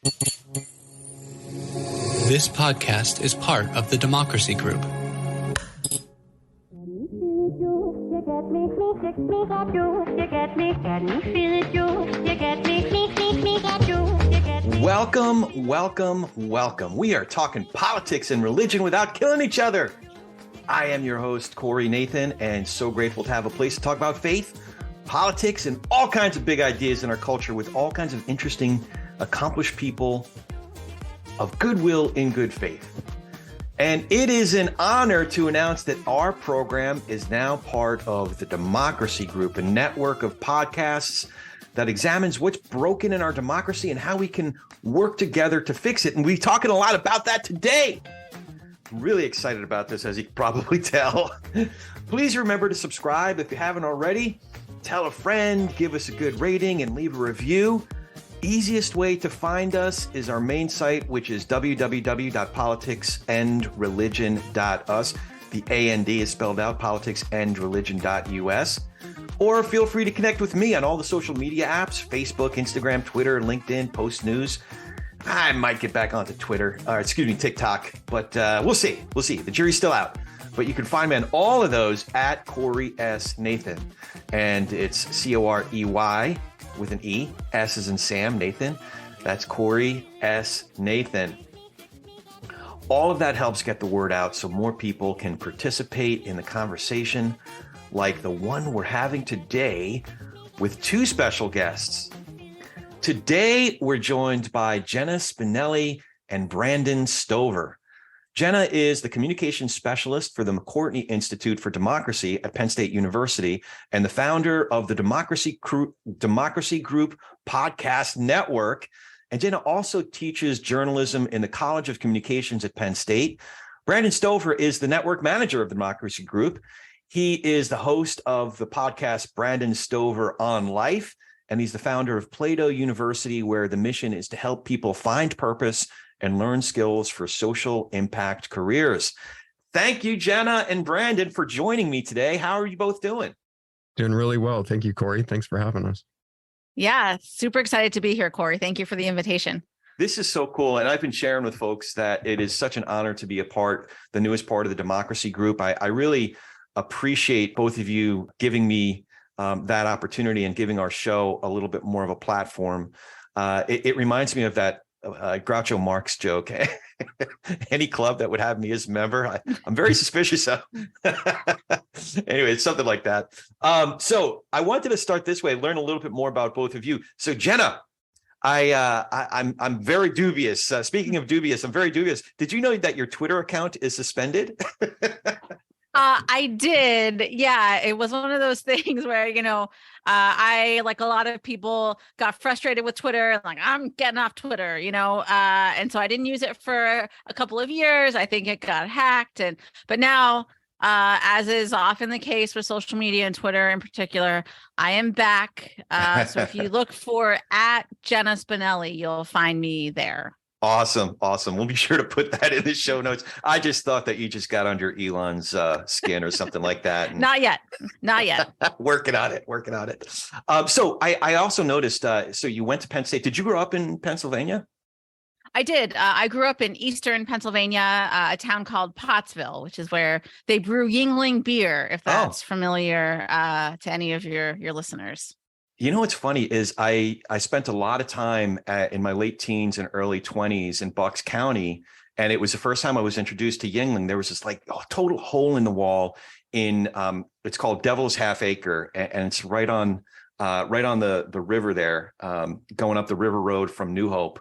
This podcast is part of the Democracy Group. Welcome. We are talking politics and religion without killing each other. I am your host, Corey Nathan, and so grateful to have a place to talk about faith, politics, and all kinds of big ideas in our culture with all kinds of interesting, accomplished people of goodwill in good faith. And it is an honor to announce that our program is now part of the Democracy Group, a network of podcasts that examines what's broken in our democracy and how we can work together to fix it. And we're talking a lot about that today. I'm really excited about this, as you can probably tell. Please remember to subscribe if you haven't already. Tell a friend, give us a good rating, and leave a review. Easiest way to find us is our main site, which is www.politicsandreligion.us. The AND is spelled out, politicsandreligion.us. Or feel free to connect with me on all the social media apps, Facebook, Instagram, Twitter, LinkedIn, Post News. I might get back onto TikTok, but we'll see. The jury's still out. But you can find me on all of those at Corey S. Nathan. And it's Corey with an E, S as in Sam, Nathan. That's Corey S. Nathan. All of that helps get the word out so more people can participate in the conversation like the one we're having today with two special guests. Today, we're joined by Jenna Spinelle and Brandon Stover. Jenna is the communications specialist for the McCourtney Institute for Democracy at Penn State University and the founder of the Democracy Group podcast network. And Jenna also teaches journalism in the College of Communications at Penn State. Brandon Stover is the network manager of the Democracy Group. He is the host of the podcast Brandon Stover on Life, and he's the founder of Plato University, where the mission is to help people find purpose and learn skills for social impact careers. Thank you, Jenna and Brandon, for joining me today. How are you both doing? Doing really well. Thank you, Corey. Thanks for having us. Yeah, super excited to be here, Corey. Thank you for the invitation. This is so cool. And I've been sharing with folks that it is such an honor to be the newest part of the Democracy Group. I really appreciate both of you giving me that opportunity and giving our show a little bit more of a platform. It reminds me of that Groucho Marx joke. Any club that would have me as a member, I'm very suspicious of. Anyway, it's something like that. So I wanted to start this way, learn a little bit more about both of you. So Jenna, I'm very dubious. Speaking of dubious, I'm very dubious. Did you know that your Twitter account is suspended? I did. Yeah, it was one of those things where, I, like a lot of people, got frustrated with Twitter. Like, I'm getting off Twitter, and so I didn't use it for a couple of years. I think it got hacked. But now, as is often the case with social media and Twitter in particular, I am back. So if you look for at Jenna Spinelle, you'll find me there. Awesome. We'll be sure to put that in the show notes. I just thought that you just got under Elon's skin or something like that. Not yet. Working on it. So I also noticed, so you went to Penn State. Did you grow up in Pennsylvania? I did. I grew up in eastern Pennsylvania, a town called Pottsville, which is where they brew Yuengling beer, if that's familiar to any of your listeners. You know what's funny is I spent a lot of time in my late teens and early 20s in Bucks County, and it was the first time I was introduced to Yuengling. There was this total hole in the wall in it's called Devil's Half Acre, and it's right on the river there, going up the river road from New Hope,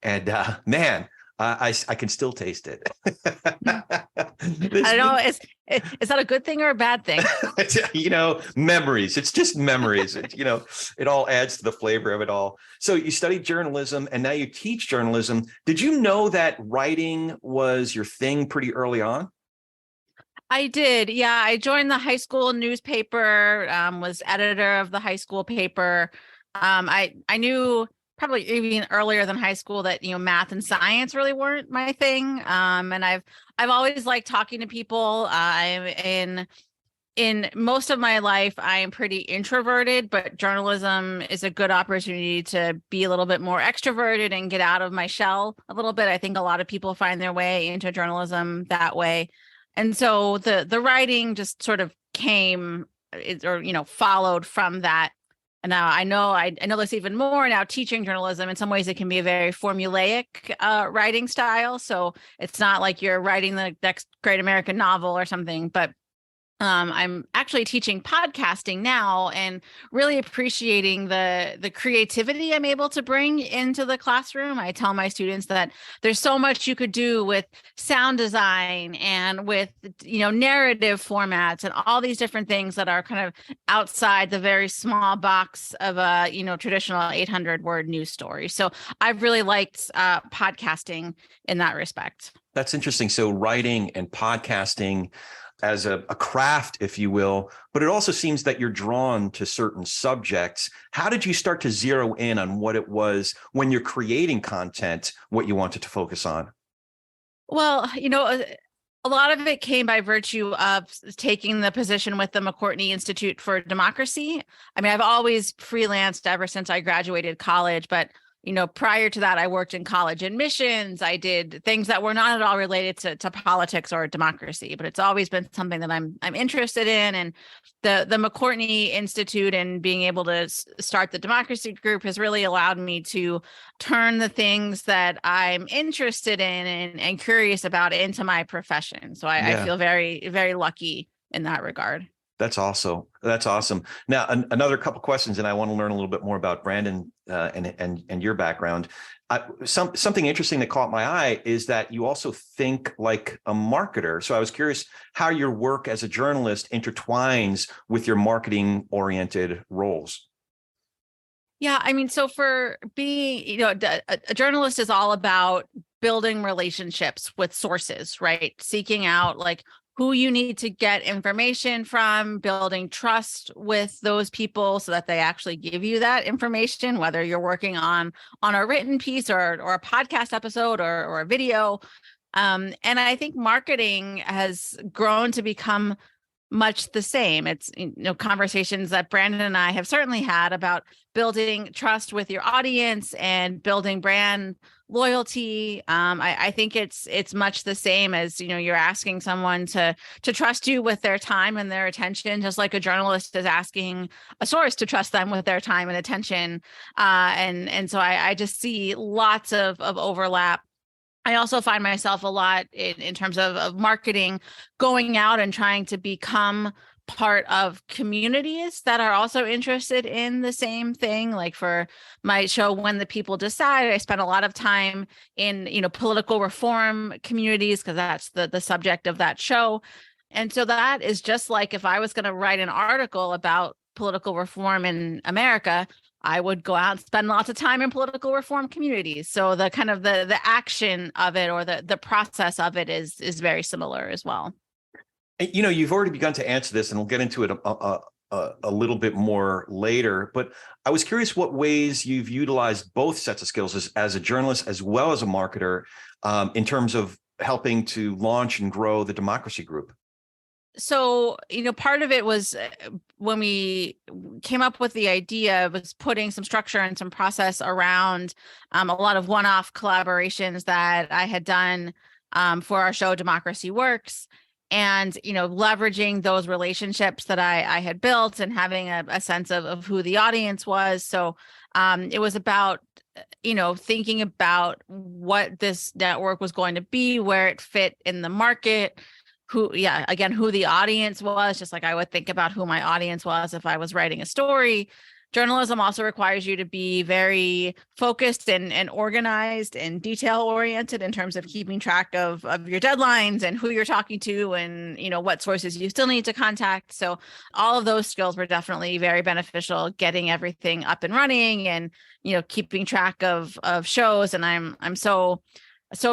and man. I can still taste it. I don't know. Is that a good thing or a bad thing? Memories. It's just memories. It all adds to the flavor of it all. So you studied journalism and now you teach journalism. Did you know that writing was your thing pretty early on? I did. Yeah. I joined the high school newspaper, was editor of the high school paper. I knew probably even earlier than high school that, math and science really weren't my thing. And I've always liked talking to people. I'm in in most of my life, I am pretty introverted, but journalism is a good opportunity to be a little bit more extroverted and get out of my shell a little bit. I think a lot of people find their way into journalism that way. And so the writing just sort of came or, followed from that. And now I know this even more now teaching journalism. In some ways, it can be a very formulaic writing style. So it's not like you're writing the next great American novel or something, but I'm actually teaching podcasting now and really appreciating the creativity I'm able to bring into the classroom. I tell my students that there's so much you could do with sound design and with, narrative formats and all these different things that are kind of outside the very small box of a, traditional 800-word news story. So I've really liked podcasting in that respect. That's interesting. So writing and podcasting as a craft, if you will, but it also seems that you're drawn to certain subjects. How did you start to zero in on what it was when you're creating content, what you wanted to focus on? Well, a lot of it came by virtue of taking the position with the McCourtney Institute for Democracy. I mean, I've always freelanced ever since I graduated college, but prior to that, I worked in college admissions. I did things that were not at all related to politics or democracy, but it's always been something that I'm interested in. And the McCourtney Institute and being able to start the democracy group has really allowed me to turn the things that I'm interested in and curious about into my profession. So I feel very, very lucky in that regard. That's awesome. Now, another couple questions, and I want to learn a little bit more about Brandon and your background. Something interesting that caught my eye is that you also think like a marketer. So I was curious how your work as a journalist intertwines with your marketing-oriented roles. Yeah, I mean, so for being, a journalist is all about building relationships with sources, right? Seeking out like who you need to get information from, building trust with those people so that they actually give you that information, whether you're working on a written piece or a podcast episode or a video. And I think marketing has grown to become much the same. It's conversations that Brandon and I have certainly had about building trust with your audience and building brand loyalty. I think it's much the same as you're asking someone to trust you with their time and their attention, just like a journalist is asking a source to trust them with their time and attention. And so I just see lots of overlap. I also find myself a lot in terms of marketing, going out and trying to become part of communities that are also interested in the same thing. Like for my show, When the People Decide, I spent a lot of time in, political reform communities because that's the subject of that show. And so that is just like if I was going to write an article about political reform in America, I would go out and spend lots of time in political reform communities. So the kind of the action of it or the process of it is very similar as well. You've already begun to answer this, and we'll get into it a little bit more later. But I was curious what ways you've utilized both sets of skills as a journalist as well as a marketer in terms of helping to launch and grow the Democracy Group. So, part of it was when we came up with the idea was putting some structure and some process around a lot of one-off collaborations that I had done for our show Democracy Works, and, leveraging those relationships that I had built and having a sense of who the audience was. So it was about, thinking about what this network was going to be, where it fit in the market, who the audience was, just like I would think about who my audience was if I was writing a story. Journalism also requires you to be very focused and organized and detail oriented in terms of keeping track of your deadlines and who you're talking to and, what sources you still need to contact. So all of those skills were definitely very beneficial, getting everything up and running and, keeping track of shows. And I'm so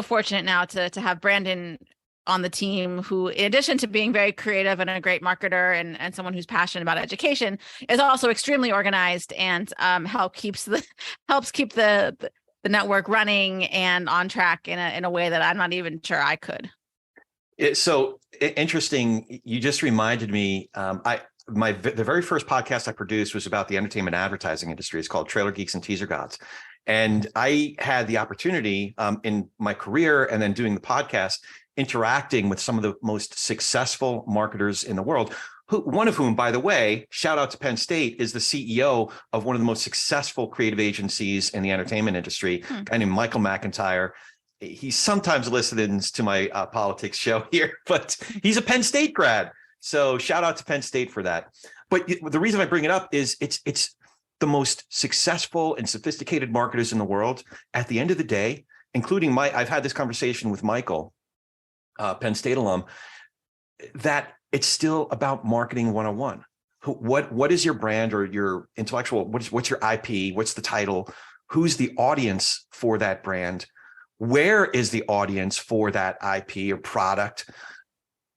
fortunate now to have Brandon on the team who, in addition to being very creative and a great marketer and someone who's passionate about education, is also extremely organized and helps keep the network running and on track in a way that I'm not even sure I could. Interesting. You just reminded me. The very first podcast I produced was about the entertainment advertising industry. It's called Trailer Geeks and Teaser Gods, and I had the opportunity in my career and then doing the podcast, interacting with some of the most successful marketers in the world. One of whom, by the way, shout out to Penn State, is the CEO of one of the most successful creative agencies in the entertainment industry, a guy named Michael McIntyre. He sometimes listens to my politics show here, but he's a Penn State grad. So shout out to Penn State for that. But the reason I bring it up is it's the most successful and sophisticated marketers in the world. At the end of the day, including I've had this conversation with Michael, Penn State alum, that it's still about marketing 101. What is your brand or your intellectual? What's your IP? What's the title? Who's the audience for that brand? Where is the audience for that IP or product?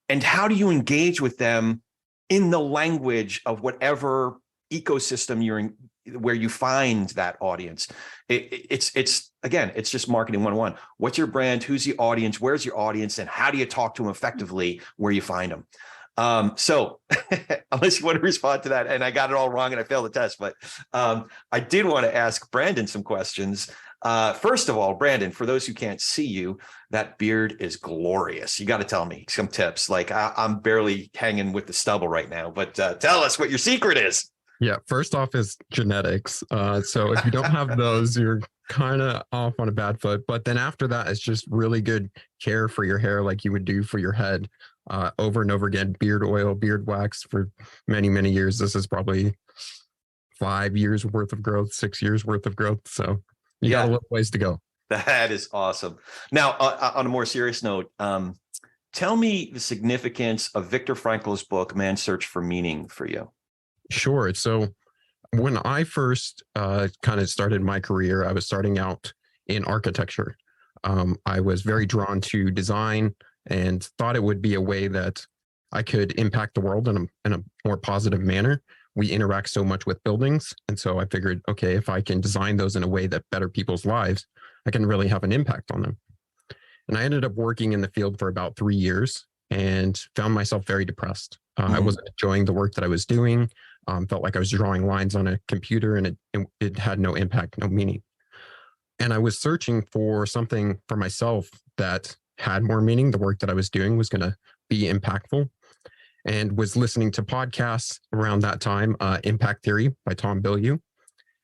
And how do you engage with them in the language of whatever ecosystem you're in, where you find that audience? It's just marketing 101. What's your brand? Who's the audience? Where's your audience? And how do you talk to them effectively where you find them? So unless you want to respond to that, and I got it all wrong and I failed the test, but I did want to ask Brandon some questions. First of all, Brandon, for those who can't see you, that beard is glorious. You got to tell me some tips. Like I'm barely hanging with the stubble right now, but tell us what your secret is. Yeah, first off is genetics. So if you don't have those, you're kind of off on a bad foot. But then after that, it's just really good care for your hair, like you would do for your head, over and over again. Beard oil, beard wax for many, many years. This is probably 5 years worth of growth, 6 years worth of growth. So you got a little ways to go. That is awesome. Now, on a more serious note, tell me the significance of Viktor Frankl's book, Man's Search for Meaning, for you. Sure. So when I first kind of started my career, I was starting out in architecture. I was very drawn to design and thought it would be a way that I could impact the world in a more positive manner. We interact so much with buildings. And so I figured, okay, if I can design those in a way that better people's lives, I can really have an impact on them. And I ended up working in the field for about 3 years and found myself very depressed. I wasn't enjoying the work that I was doing. Felt like I was drawing lines on a computer and it had no impact, no meaning. And I was searching for something for myself that had more meaning. The work that I was doing was going to be impactful, and was listening to podcasts around that time, Impact Theory by Tom Bilyeu.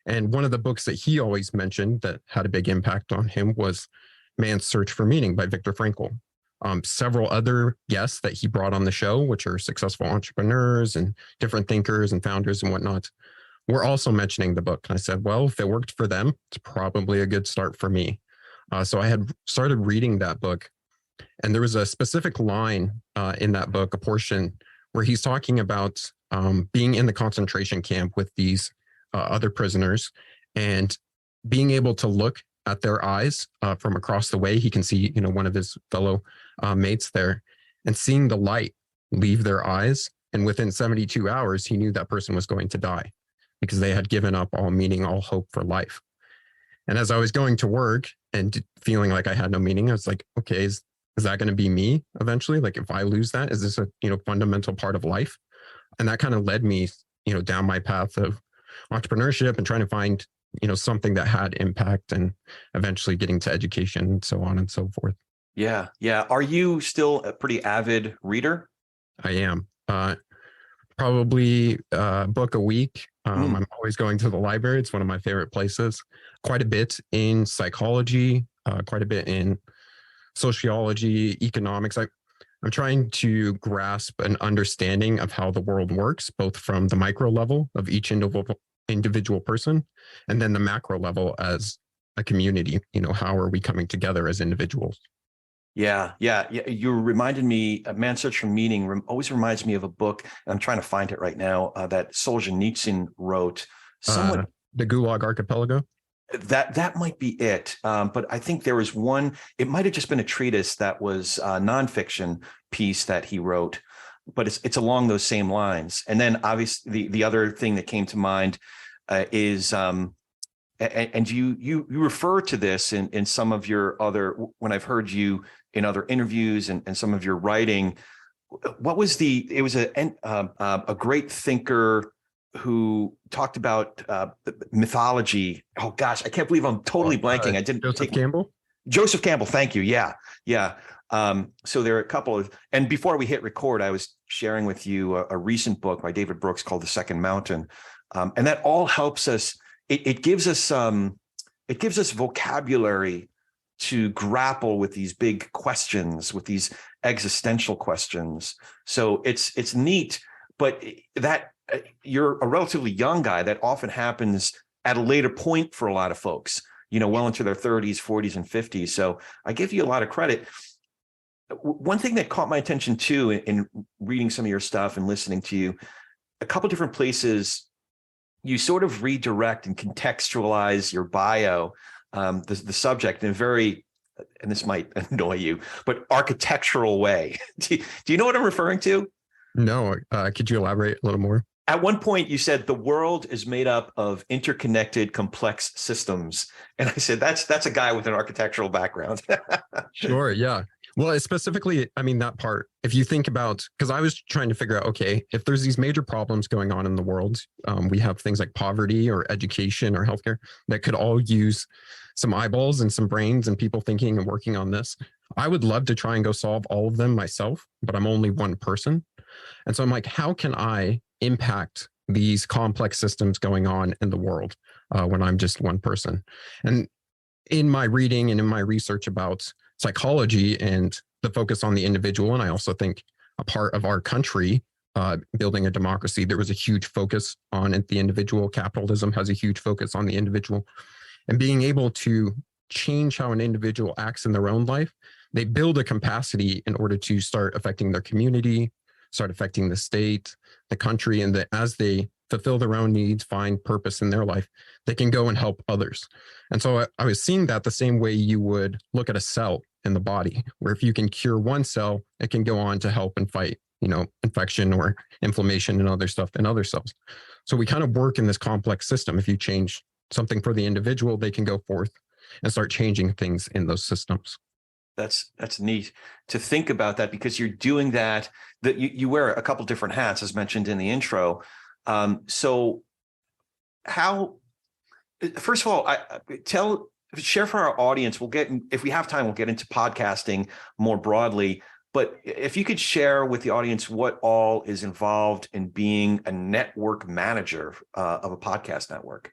And one of the books that he always mentioned that had a big impact on him was Man's Search for Meaning by Viktor Frankl. Several other guests that he brought on the show, which are successful entrepreneurs and different thinkers and founders and whatnot, were also mentioning the book. And I said, well, if it worked for them, it's probably a good start for me. So I had started reading that book. And there was a specific line in that book, a portion where he's talking about being in the concentration camp with these other prisoners and being able to look at their eyes from across the way. He can see, one of his fellow mates there, and seeing the light leave their eyes. And within 72 hours, he knew that person was going to die because they had given up all meaning, all hope for life. And as I was going to work and feeling like I had no meaning, I was like, okay, is that going to be me eventually? Like, if I lose that, is this a fundamental part of life? And that kind of led me, down my path of entrepreneurship and trying to find, something that had impact, and eventually getting to education and so on and so forth. Yeah. Yeah. Are you still a pretty avid reader? I am. Probably a book a week. I'm always going to the library. It's one of my favorite places. Quite a bit in psychology, quite a bit in sociology, economics. I'm trying to grasp an understanding of how the world works, both from the micro level of each individual person, and then the macro level as a community. How are we coming together as individuals? Yeah. You reminded me, Man's Search for Meaning always reminds me of a book. I'm trying to find it right now, that Solzhenitsyn wrote. The Gulag Archipelago? That might be it. But I think there was one, it might have just been a treatise that was a nonfiction piece that he wrote, but it's along those same lines. And then obviously the other thing that came to mind is and you refer to this in some of your other, when I've heard you in other interviews and some of your writing. What was it was a great thinker who talked about mythology. Oh gosh, I can't believe I'm totally blanking. I didn't Joseph Campbell. Joseph Campbell. Thank you. Yeah. So there are a couple of, and before we hit record, I was sharing with you a recent book by David Brooks called The Second Mountain. And that all helps us. It gives us vocabulary to grapple with these big questions, with these existential questions. So it's neat, but that you're a relatively young guy. That often happens at a later point for a lot of folks, well into their 30s, 40s, and 50s. So I give you a lot of credit. One thing that caught my attention too, in reading some of your stuff and listening to you, a couple different places, you sort of redirect and contextualize your bio, the subject in a very, and this might annoy you, but architectural way. Do you know what I'm referring to? No. Could you elaborate a little more? At one point, you said the world is made up of interconnected, complex systems, and I said that's a guy with an architectural background. Sure. Yeah. Well, specifically, I mean, that part, if you think about, because I was trying to figure out, okay, if there's these major problems going on in the world, we have things like poverty or education or healthcare that could all use some eyeballs and some brains and people thinking and working on this. I would love to try and go solve all of them myself, but I'm only one person. And so I'm like, how can I impact these complex systems going on in the world when I'm just one person? And in my reading and in my research about psychology and the focus on the individual, and I also think a part of our country building a democracy, there was a huge focus on the individual. Capitalism has a huge focus on the individual, and being able to change how an individual acts in their own life, they build a capacity in order to start affecting their community, start affecting the state, the country, and that as they fulfill their own needs, find purpose in their life, they can go and help others. And so I was seeing that the same way you would look at a cell in the body, where if you can cure one cell, it can go on to help and fight, infection or inflammation and other stuff in other cells. So we kind of work in this complex system. If you change something for the individual, they can go forth and start changing things in those systems. That's neat to think about that, because you're doing that you wear a couple different hats, as mentioned in the intro. So how, first of all, share for our audience, if we have time, we'll get into podcasting more broadly, but if you could share with the audience what all is involved in being a network manager of a podcast network.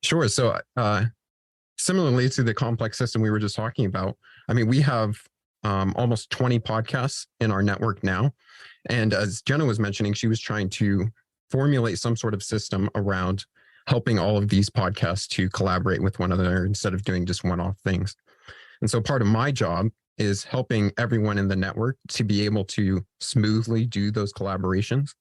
Sure. So similarly to the complex system we were just talking about, I mean, we have almost 20 podcasts in our network now. And as Jenna was mentioning, she was trying to formulate some sort of system around helping all of these podcasts to collaborate with one another instead of doing just one-off things. And so part of my job is helping everyone in the network to be able to smoothly do those collaborations,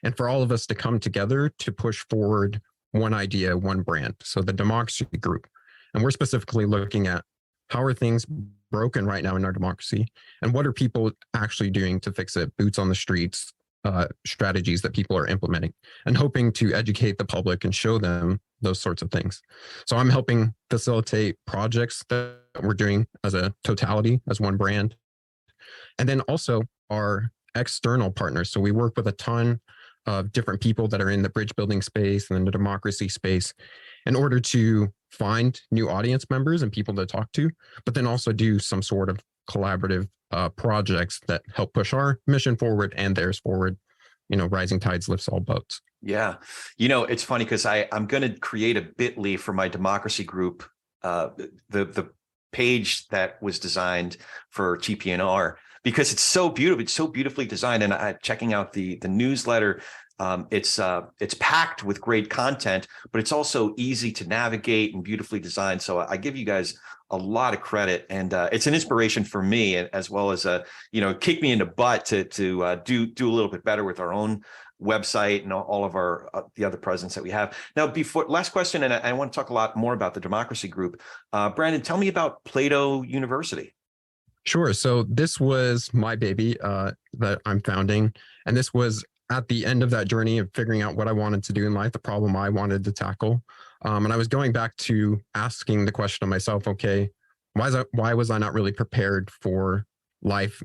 and for all of us to come together to push forward one idea, one brand. So the democracy group. And we're specifically looking at how are things broken right now in our democracy, and what are people actually doing to fix it? Boots on the streets, strategies that people are implementing, and hoping to educate the public and show them those sorts of things. So I'm helping facilitate projects that we're doing as a totality, as one brand. And then also our external partners. So we work with a ton of different people that are in the bridge building space and in the democracy space in order to find new audience members and people to talk to, but then also do some sort of collaborative projects that help push our mission forward and theirs forward. Rising tides lifts all boats. Yeah. It's funny because I'm going to create a bit.ly for my democracy group, the page that was designed for TPNR, because it's so beautiful. It's so beautifully designed. And checking out the newsletter, it's packed with great content, but it's also easy to navigate and beautifully designed. So I give you guys a lot of credit, and it's an inspiration for me, as well as kick me in the butt to do a little bit better with our own website and all of our the other presence that we have. Now, last question, and I want to talk a lot more about the democracy group. Brandon, tell me about Plato University. Sure. So this was my baby that I'm founding, and this was at the end of that journey of figuring out what I wanted to do in life, the problem I wanted to tackle. And I was going back to asking the question of myself, okay, why was I not really prepared for life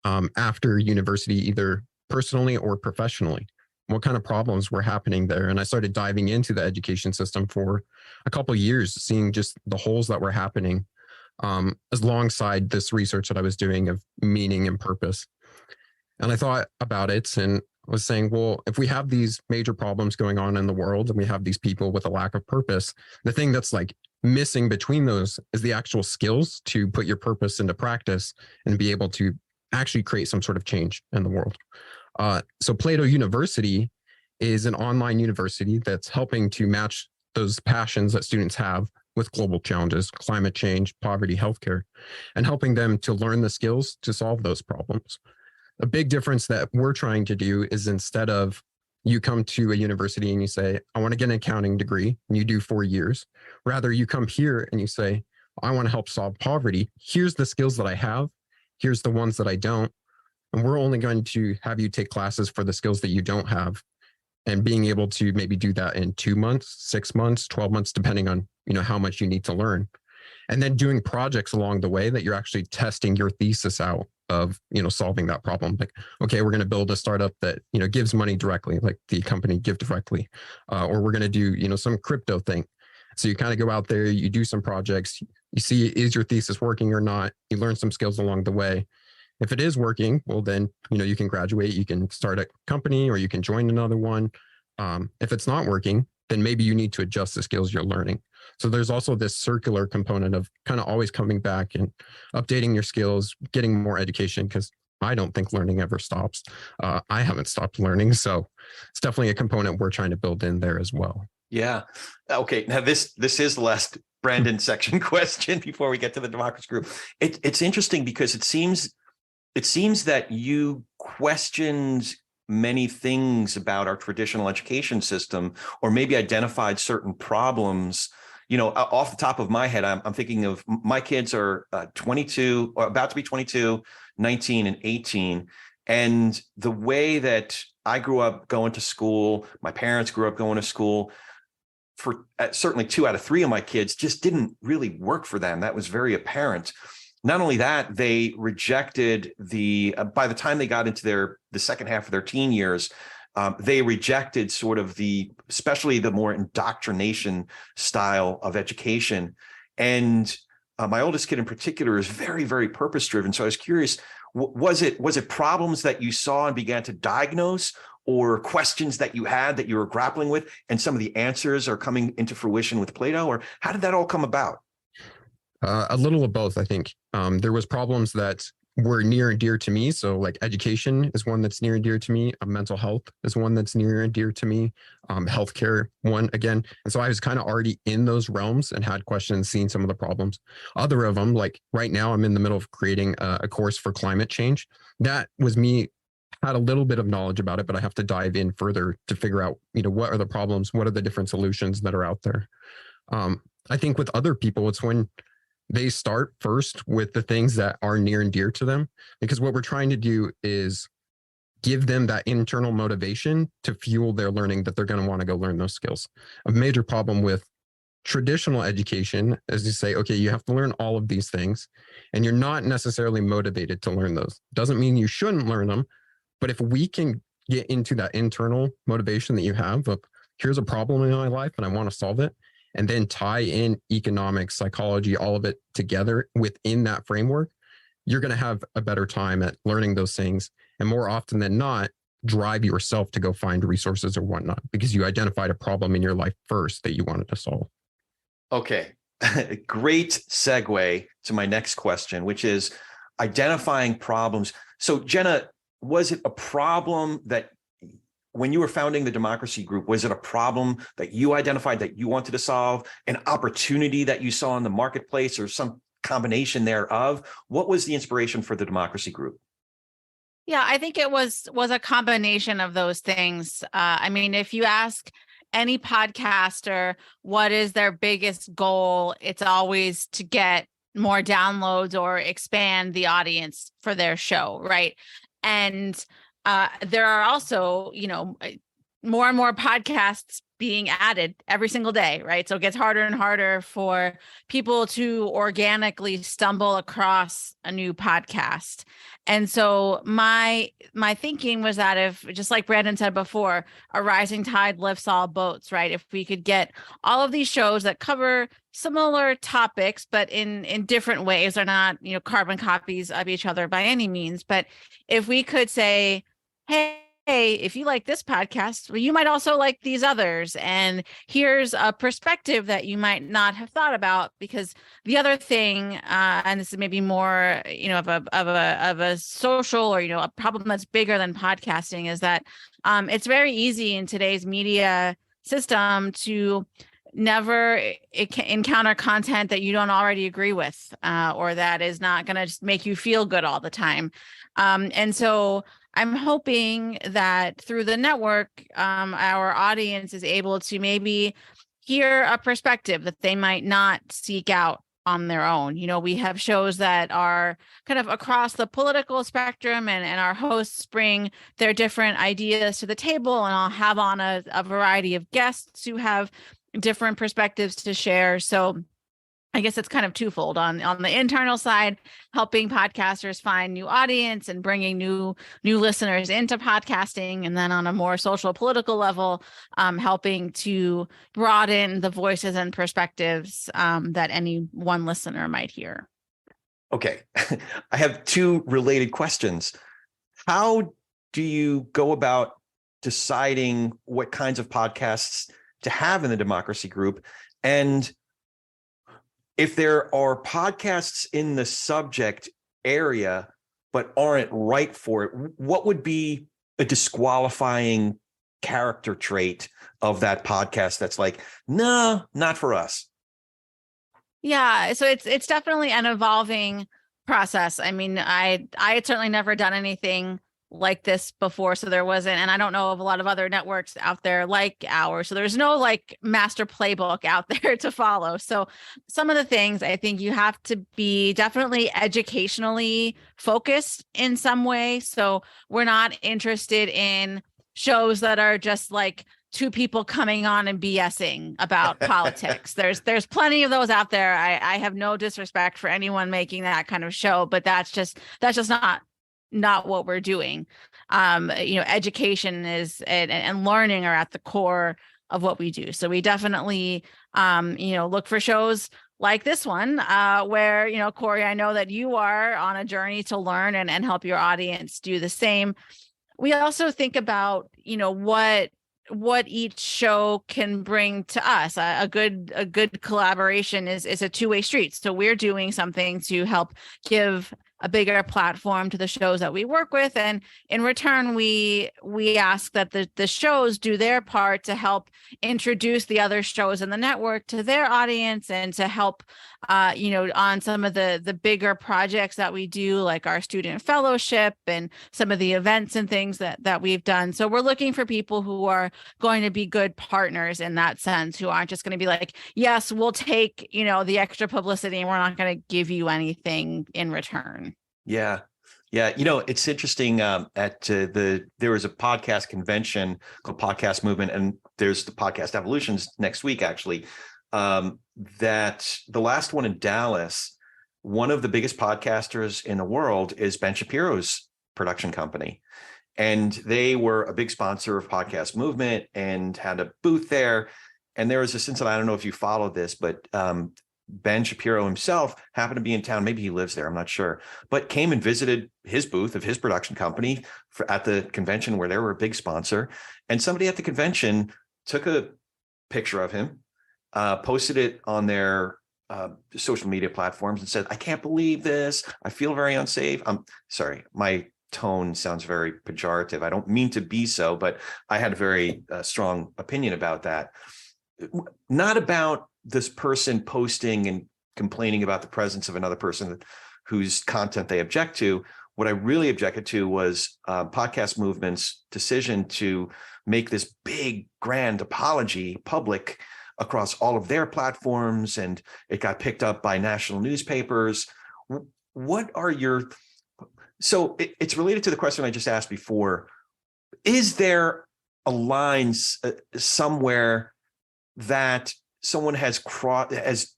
after university, either personally or professionally? What kind of problems were happening there? And I started diving into the education system for a couple of years, seeing just the holes that were happening alongside this research that I was doing of meaning and purpose. And I thought about it and was saying, well, if we have these major problems going on in the world and we have these people with a lack of purpose, the thing that's like missing between those is the actual skills to put your purpose into practice and be able to actually create some sort of change in the world. So Plato University is an online university that's helping to match those passions that students have with global challenges, climate change, poverty, healthcare, and helping them to learn the skills to solve those problems. A big difference that we're trying to do is instead of you come to a university and you say, I want to get an accounting degree, and you do 4 years, rather you come here and you say, I want to help solve poverty. Here's the skills that I have. Here's the ones that I don't. And we're only going to have you take classes for the skills that you don't have, and being able to maybe do that in 2 months, 6 months, 12 months, depending on, how much you need to learn. And then doing projects along the way that you're actually testing your thesis out of, solving that problem. Like, okay, we're going to build a startup that, gives money directly, like the company Give Directly, or we're going to do, some crypto thing. So you kind of go out there, you do some projects, you see, is your thesis working or not? You learn some skills along the way. If it is working, well, then, you can graduate, you can start a company or you can join another one. If it's not working, then maybe you need to adjust the skills you're learning. So there's also this circular component of kind of always coming back and updating your skills, getting more education, because I don't think learning ever stops. I haven't stopped learning. So it's definitely a component we're trying to build in there as well. Yeah. Okay. Now this is the last Brandon section question before we get to the democracy group. It's interesting because it seems that you questioned many things about our traditional education system, or maybe identified certain problems. Off the top of my head, I'm thinking of my kids are 22 or about to be 22, 19 and 18. And the way that I grew up going to school, my parents grew up going to school, for certainly 2 out of 3 of my kids just didn't really work for them. That was very apparent. Not only that, they rejected by the time they got into the second half of their teen years, they rejected sort of especially the more indoctrination style of education. And my oldest kid in particular is very, very purpose driven. So I was curious, was it problems that you saw and began to diagnose, or questions that you had that you were grappling with, and some of the answers are coming into fruition with Plato? Or how did that all come about? A little of both, I think. There was problems that were near and dear to me. So like education is one that's near and dear to me. Mental health is one that's near and dear to me. Healthcare, one again. And so I was kind of already in those realms and had questions, seeing some of the problems. Other of them, like right now, I'm in the middle of creating a course for climate change. That was me, had a little bit of knowledge about it, but I have to dive in further to figure out, what are the problems? What are the different solutions that are out there? I think with other people, it's when they start first with the things that are near and dear to them, because what we're trying to do is give them that internal motivation to fuel their learning, that they're going to want to go learn those skills. A major problem with traditional education is to say, okay, you have to learn all of these things, and you're not necessarily motivated to learn those. Doesn't mean you shouldn't learn them, but if we can get into that internal motivation that you have of, here's a problem in my life and I want to solve it, and then tie in economics, psychology, all of it together within that framework, you're going to have a better time at learning those things. And more often than not, drive yourself to go find resources or whatnot, because you identified a problem in your life first that you wanted to solve. Okay. Great segue to my next question, which is identifying problems. So Jenna, was it a problem that when you were founding the democracy group, was it a problem that you identified that you wanted to solve, an opportunity that you saw in the marketplace, or some combination thereof? What was the inspiration for the democracy group? Yeah, I think it was a combination of those things. If you ask any podcaster what is their biggest goal, it's always to get more downloads or expand the audience for their show, right? And there are also, more and more podcasts being added every single day, right? So it gets harder and harder for people to organically stumble across a new podcast. And so my thinking was that if, just like Brandon said before, a rising tide lifts all boats, right? If we could get all of these shows that cover similar topics, but in different ways, they're not, carbon copies of each other by any means. But if we could say, hey, if you like this podcast, well, you might also like these others. And here's a perspective that you might not have thought about, because the other thing, and this is maybe more, of a social or, a problem that's bigger than podcasting, is that it's very easy in today's media system to never encounter content that you don't already agree with, or that is not going to just make you feel good all the time. And so I'm hoping that through the network, our audience is able to maybe hear a perspective that they might not seek out on their own. We have shows that are kind of across the political spectrum, and our hosts bring their different ideas to the table, and I'll have on a variety of guests who have different perspectives to share. So I guess it's kind of twofold. On the internal side, helping podcasters find new audience and bringing new listeners into podcasting, and then on a more social political level, helping to broaden the voices and perspectives that any one listener might hear. Okay, I have two related questions. How do you go about deciding what kinds of podcasts to have in the democracy group? And if there are podcasts in the subject area but aren't right for it, what would be a disqualifying character trait of that podcast that's like, no, not for us? Yeah, so it's definitely an evolving process. I mean, I had certainly never done anything like this before, so there wasn't, and I don't know of a lot of other networks out there like ours, so there's no like master playbook out there to follow. So some of the things, I think you have to be definitely educationally focused in some way. So we're not interested in shows that are just like two people coming on and BSing about politics. There's plenty of those out there. I have no disrespect for anyone making that kind of show, but that's just not what we're doing. Education is and learning are at the core of what we do. So we definitely look for shows like this one, where Corey, I know that you are on a journey to learn and help your audience do the same. We also think about what each show can bring to us. A good collaboration is a two-way street. So we're doing something to help give a bigger platform to the shows that we work with, and in return we ask that the shows do their part to help introduce the other shows in the network to their audience, and to help on some of the bigger projects that we do, like our student fellowship and some of the events and things that we've done. So we're looking for people who are going to be good partners in that sense, who aren't just going to be like, yes, we'll take the extra publicity and we're not going to give you anything in return. Yeah. It's interesting. There was a podcast convention called Podcast Movement, and there's the Podcast Evolutions next week, actually. That the last one in Dallas, one of the biggest podcasters in the world is Ben Shapiro's production company. And they were a big sponsor of Podcast Movement and had a booth there. And there was this incident, I don't know if you followed this, but Ben Shapiro himself happened to be in town. Maybe he lives there, I'm not sure, but came and visited his booth of his production company at the convention where they were a big sponsor. And somebody at the convention took a picture of him, posted it on their social media platforms and said, I can't believe this. I feel very unsafe. I'm sorry, my tone sounds very pejorative. I don't mean to be so, but I had a very strong opinion about that. Not about this person posting and complaining about the presence of another person whose content they object to. What I really objected to was Podcast Movement's decision to make this big, grand apology public across all of their platforms, and it got picked up by national newspapers. So it's related to the question I just asked before. Is there a line somewhere that someone has crossed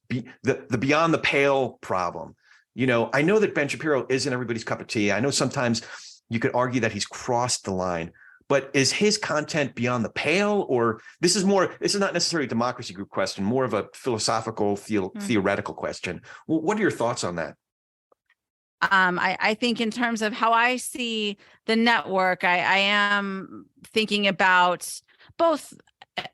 the beyond the pale problem. I know that Ben Shapiro isn't everybody's cup of tea. I know sometimes you could argue that he's crossed the line, but is his content beyond the pale? Or this is not necessarily a democracy group question, more of a philosophical, theoretical question. What are your thoughts on that? I think in terms of how I see the network, I am thinking about both,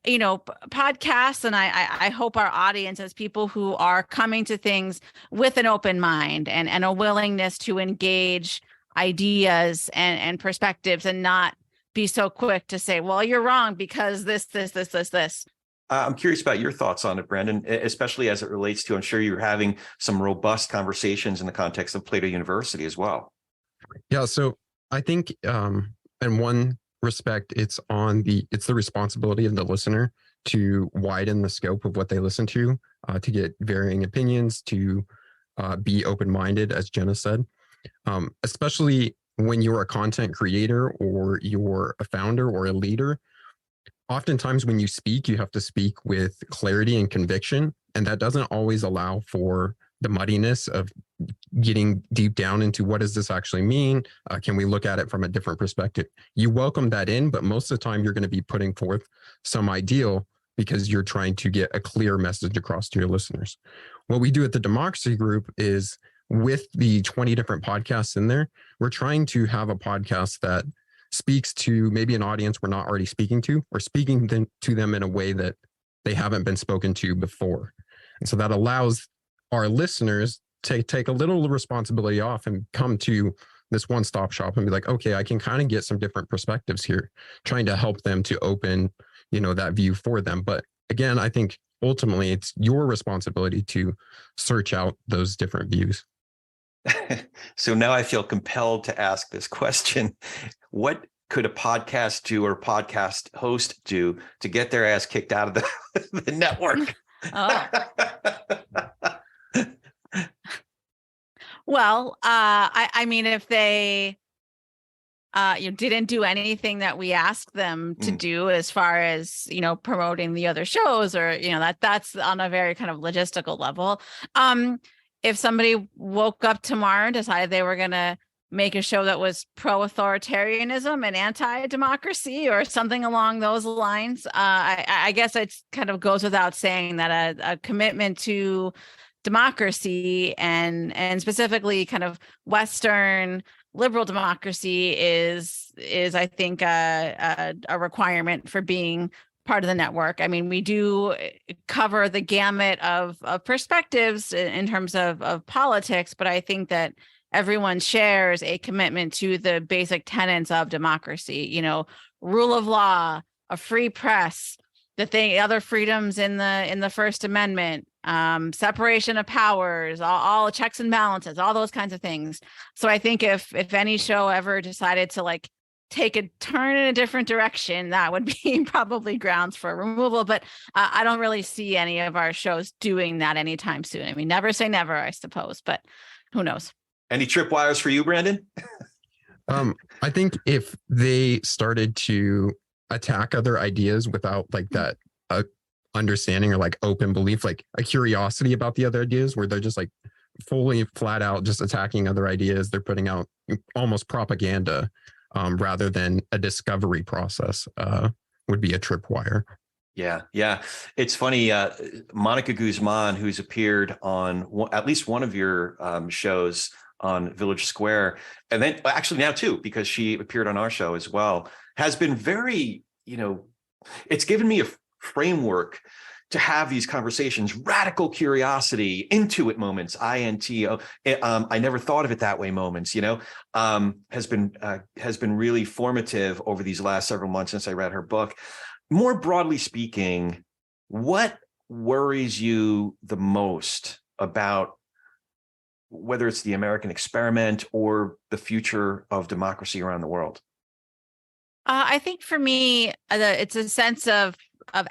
podcasts, and I hope our audience as people who are coming to things with an open mind and a willingness to engage ideas and perspectives, and not be so quick to say, well, you're wrong because this. I'm curious about your thoughts on it, Brandon, especially as it relates to, I'm sure you're having some robust conversations in the context of Plato University as well. Yeah, so I think in one respect, it's the responsibility of the listener to widen the scope of what they listen to get varying opinions, to be open-minded, as Jenna said, especially when you're a content creator or you're a founder or a leader. Oftentimes when you speak, you have to speak with clarity and conviction, and that doesn't always allow for the muddiness of getting deep down into what does this actually mean? Can we look at it from a different perspective? You welcome that in, but most of the time you're going to be putting forth some ideal because you're trying to get a clear message across to your listeners. What we do at the Democracy Group is, with the 20 different podcasts in there, we're trying to have a podcast that speaks to maybe an audience we're not already speaking to, or speaking to them in a way that they haven't been spoken to before. And so that allows our listeners to take a little responsibility off and come to this one-stop shop and be like, okay, I can kind of get some different perspectives here, trying to help them to open, that view for them. But again, I think ultimately it's your responsibility to search out those different views. So now I feel compelled to ask this question. What could a podcast do, or podcast host do, to get their ass kicked out of the network? Oh. Well, I mean, if they didn't do anything that we asked them to do, as far as, promoting the other shows, or, that's on a very kind of logistical level. If somebody woke up tomorrow and decided they were going to make a show that was pro-authoritarianism and anti-democracy or something along those lines, I guess it kind of goes without saying that a commitment to democracy and specifically kind of Western liberal democracy is I think a requirement for being part of the network. I mean, we do cover the gamut of perspectives in terms of politics, but I think that everyone shares a commitment to the basic tenets of democracy, rule of law, a free press, other freedoms in the First Amendment, separation of powers, all checks and balances, all those kinds of things. So I think if any show ever decided to take a turn in a different direction, that would be probably grounds for removal. But I don't really see any of our shows doing that anytime soon. I mean, never say never, I suppose, but who knows? Any tripwires for you, Brandon? I think if they started to attack other ideas without that understanding or open belief, a curiosity about the other ideas, where they're just fully flat out just attacking other ideas, they're putting out almost propaganda, rather than a discovery process, would be a tripwire. Yeah. It's funny. Monica Guzman, who's appeared on at least one of your shows on Village Square, and then actually now two, because she appeared on our show as well, has been very, it's given me a framework to have these conversations, radical curiosity, intuit moments, INTO, I never thought of it that way moments, has been really formative over these last several months since I read her book. More broadly speaking, what worries you the most about whether it's the American experiment or the future of democracy around the world? I think for me, it's a sense of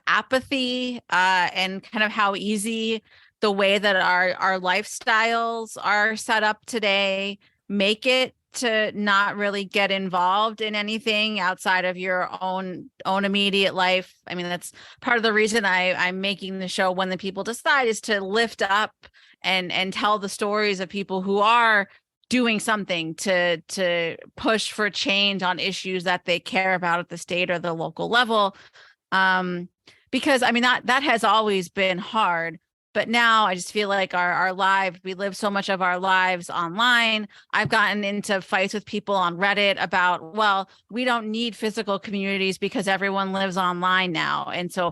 apathy, and kind of how easy the way that our lifestyles are set up today make it to not really get involved in anything outside of your own immediate life. I mean, that's part of the reason I'm making the show When the People Decide, is to lift up and tell the stories of people who are doing something to push for change on issues that they care about at the state or the local level. Because I mean, that has always been hard. But now I just feel like our lives, we live so much of our lives online. I've gotten into fights with people on Reddit about, well, we don't need physical communities because everyone lives online now. And so,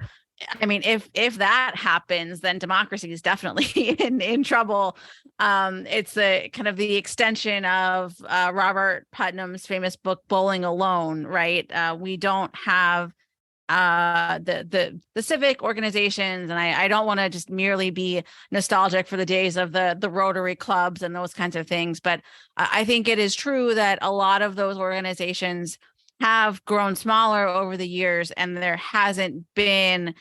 I mean, if that happens, then democracy is definitely in trouble. It's the kind of the extension of Robert Putnam's famous book, Bowling Alone, right? We don't have the civic organizations, and I don't want to just merely be nostalgic for the days of the Rotary clubs and those kinds of things, but I think it is true that a lot of those organizations have grown smaller over the years, and there hasn't been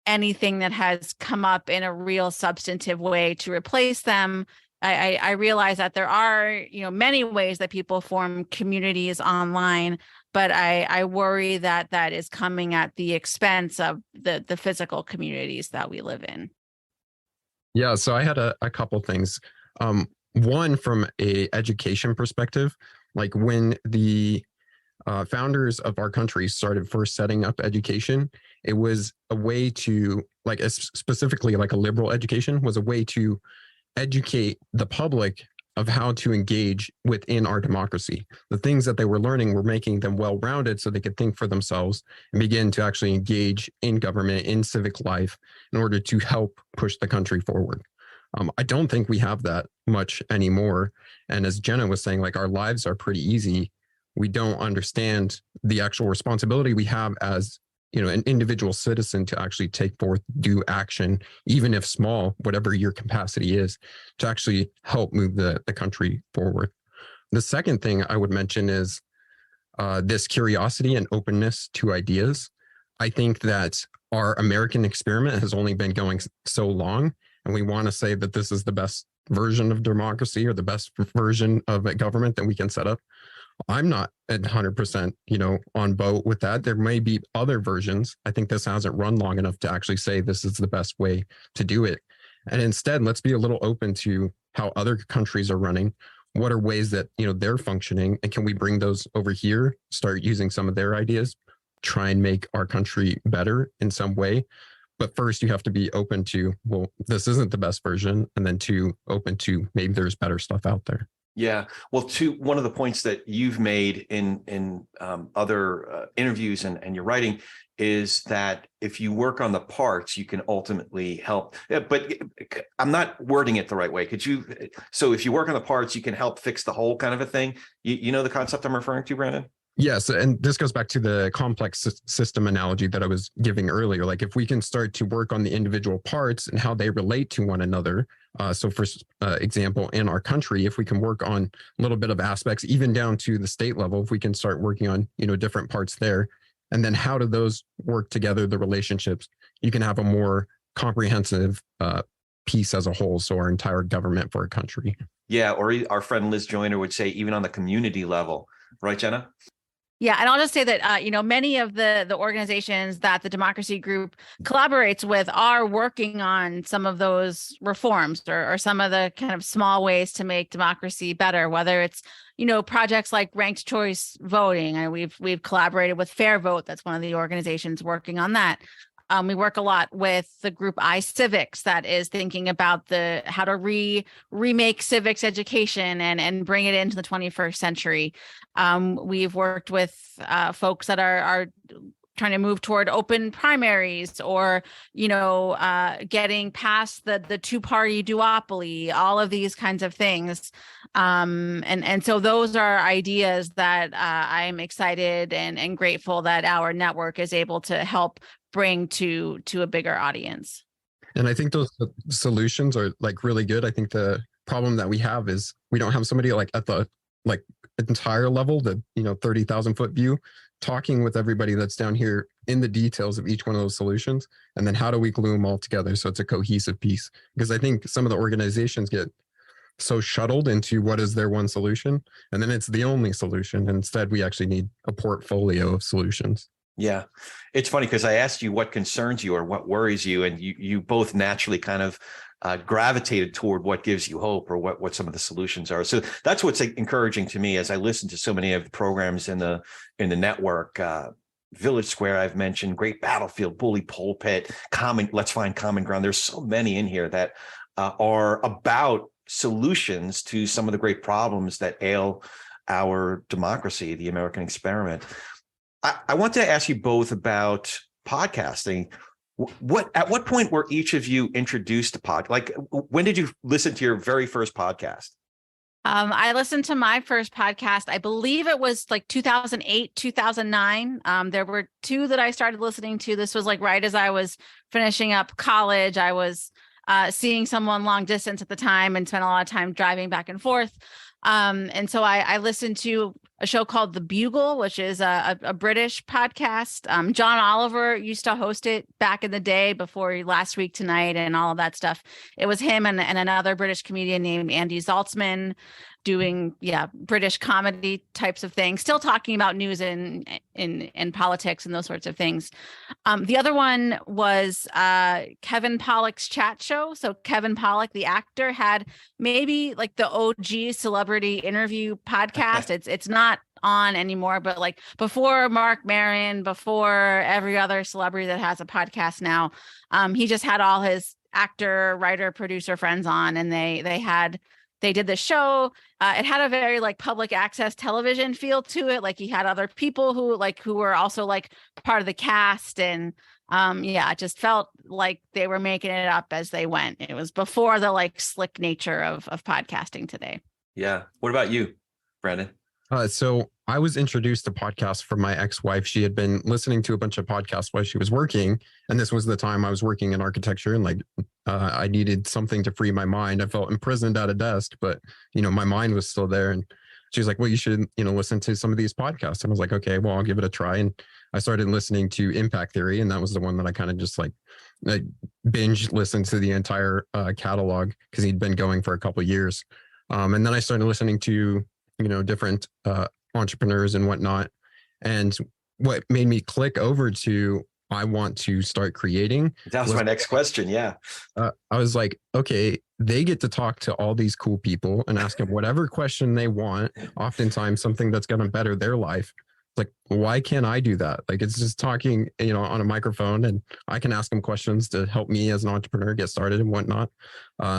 anything that has come up in a real substantive way to replace them. I realize that there are, many ways that people form communities online, but I worry that is coming at the expense of the physical communities that we live in. Yeah, so I had a couple things. One, from a education perspective, like when the founders of our country started first setting up education, it was a way to, like, specifically like a liberal education, was a way to educate the public of how to engage within our democracy. The things that they were learning were making them well-rounded so they could think for themselves and begin to actually engage in government, in civic life, in order to help push the country forward. I don't think we have that much anymore. And as Jenna was saying, like, our lives are pretty easy. We don't understand the actual responsibility we have as, an individual citizen to actually take forth, do action, even if small, whatever your capacity is, to actually help move the country forward. The second thing I would mention is this curiosity and openness to ideas. I think that our American experiment has only been going so long, and we want to say that this is the best version of democracy or the best version of a government that we can set up. I'm not 100%, on boat with that. There may be other versions. I think this hasn't run long enough to actually say this is the best way to do it. And instead, let's be a little open to how other countries are running. What are ways that, they're functioning? And can we bring those over here, start using some of their ideas, try and make our country better in some way? But first, you have to be open to, well, this isn't the best version. And then two, open to maybe there's better stuff out there. Yeah. Well, one of the points that you've made in other interviews and your writing is that if you work on the parts, you can ultimately help. But I'm not wording it the right way. So if you work on the parts, you can help fix the whole kind of a thing. You know the concept I'm referring to, Brandon? Yes. And this goes back to the complex system analogy that I was giving earlier. Like, if we can start to work on the individual parts and how they relate to one another. So for example, in our country, if we can work on a little bit of aspects, even down to the state level, if we can start working on, different parts there, and then how do those work together, the relationships, you can have a more comprehensive piece as a whole. So our entire government for a country. Yeah. Or our friend Liz Joyner would say, even on the community level, right, Jenna? Yeah, and I'll just say that, many of the organizations that the Democracy Group collaborates with are working on some of those reforms or some of the kind of small ways to make democracy better, whether it's, projects like ranked choice voting. And we've collaborated with Fair Vote. That's one of the organizations working on that. We work a lot with the group iCivics that is thinking about how to remake civics education and bring it into the 21st century. We've worked with folks that are trying to move toward open primaries or, getting past the two-party duopoly, all of these kinds of things. And so those are ideas that I'm excited and grateful that our network is able to help bring to a bigger audience. And I think those solutions are like really good. I think the problem that we have is we don't have somebody like at the entire level, the 30,000 foot view, talking with everybody that's down here in the details of each one of those solutions. And then how do we glue them all together so it's a cohesive piece? Because I think some of the organizations get so shuttled into what is their one solution, and then it's the only solution. Instead, we actually need a portfolio of solutions. Yeah. It's funny because I asked you what concerns you or what worries you, and you both naturally kind of gravitated toward what gives you hope or what some of the solutions are. So that's what's encouraging to me as I listen to so many of the programs in the network. Village Square, I've mentioned, Great Battlefield, Bully Pulpit, Let's Find Common Ground. There's so many in here that are about solutions to some of the great problems that ail our democracy, the American experiment. I want to ask you both about podcasting. At what point were each of you introduced to Like, when did you listen to your very first podcast? I listened to my first podcast. I believe it was like 2008, 2009. There were two that I started listening to. This was like right as I was finishing up college. I was seeing someone long distance at the time and spent a lot of time driving back and forth. And so I listened to a show called The Bugle, which is a British podcast. John Oliver used to host it back in the day before Last Week Tonight and all of that stuff. It was him and another British comedian named Andy Zaltzman doing British comedy types of things, still talking about news and politics and those sorts of things. The other one was Kevin Pollak's chat show. So Kevin Pollak, the actor, had maybe like the OG celebrity interview podcast. It's not on anymore, but like before Mark Maron, before every other celebrity that has a podcast now, he just had all his actor, writer, producer friends on, and they did the show. It had a very like public access television feel to it. Like he had other people who were also like part of the cast. And it just felt like they were making it up as they went. It was before the like slick nature of podcasting today. Yeah. What about you, Brandon? So I was introduced to podcasts from my ex-wife. She had been listening to a bunch of podcasts while she was working. And this was the time I was working in architecture, and like I needed something to free my mind. I felt imprisoned at a desk, but my mind was still there. And she was like, well, you should, listen to some of these podcasts. And I was like, okay, well, I'll give it a try. And I started listening to Impact Theory. And that was the one that I kind of just like binge listened to the entire catalog because he'd been going for a couple of years. And then I started listening to different entrepreneurs and whatnot. And what made me click over to, I want to start creating. That was my next question. Yeah. I was like, okay, they get to talk to all these cool people and ask them whatever question they want, oftentimes something that's going to better their life. Like, why can't I do that? Like, it's just talking, on a microphone, and I can ask them questions to help me as an entrepreneur get started and whatnot.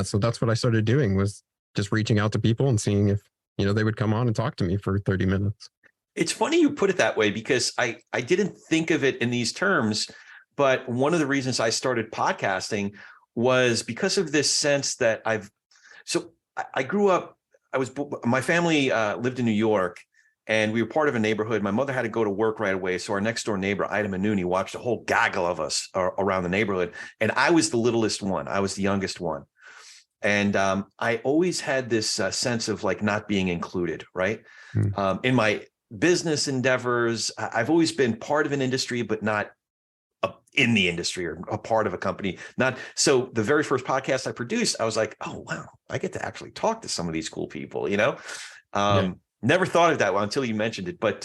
So that's what I started doing, was just reaching out to people and seeing if they would come on and talk to me for 30 minutes. It's funny you put it that way, because I didn't think of it in these terms, but one of the reasons I started podcasting was because of this sense that I grew up, my family lived in New York, and we were part of a neighborhood. My mother had to go to work right away. So our next door neighbor, Ida Manuni, watched a whole gaggle of us around the neighborhood. And I was the littlest one. I was the youngest one. And I always had this sense of like not being included, right? In my business endeavors, I've always been part of an industry, but not in the industry or a part of a company. So the very first podcast I produced, I was like, oh, wow, I get to actually talk to some of these cool people, Never thought of that until you mentioned it, but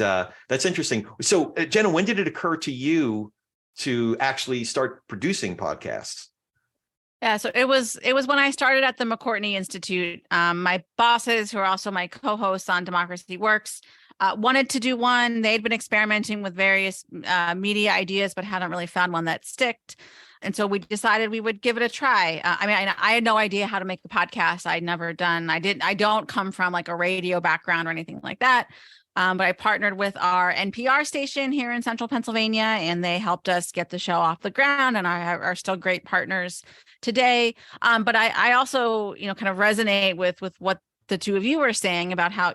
that's interesting. So Jenna, when did it occur to you to actually start producing podcasts? Yeah, so it was when I started at the McCourtney Institute. My bosses, who are also my co-hosts on Democracy Works, wanted to do one. They'd been experimenting with various media ideas, but hadn't really found one that sticked. And so we decided we would give it a try. I had no idea how to make the podcast. I'd never done. I don't come from like a radio background or anything like that. But I partnered with our NPR station here in Central Pennsylvania, and they helped us get the show off the ground, and are still great partners today. But I also, kind of resonate with what the two of you were saying about how,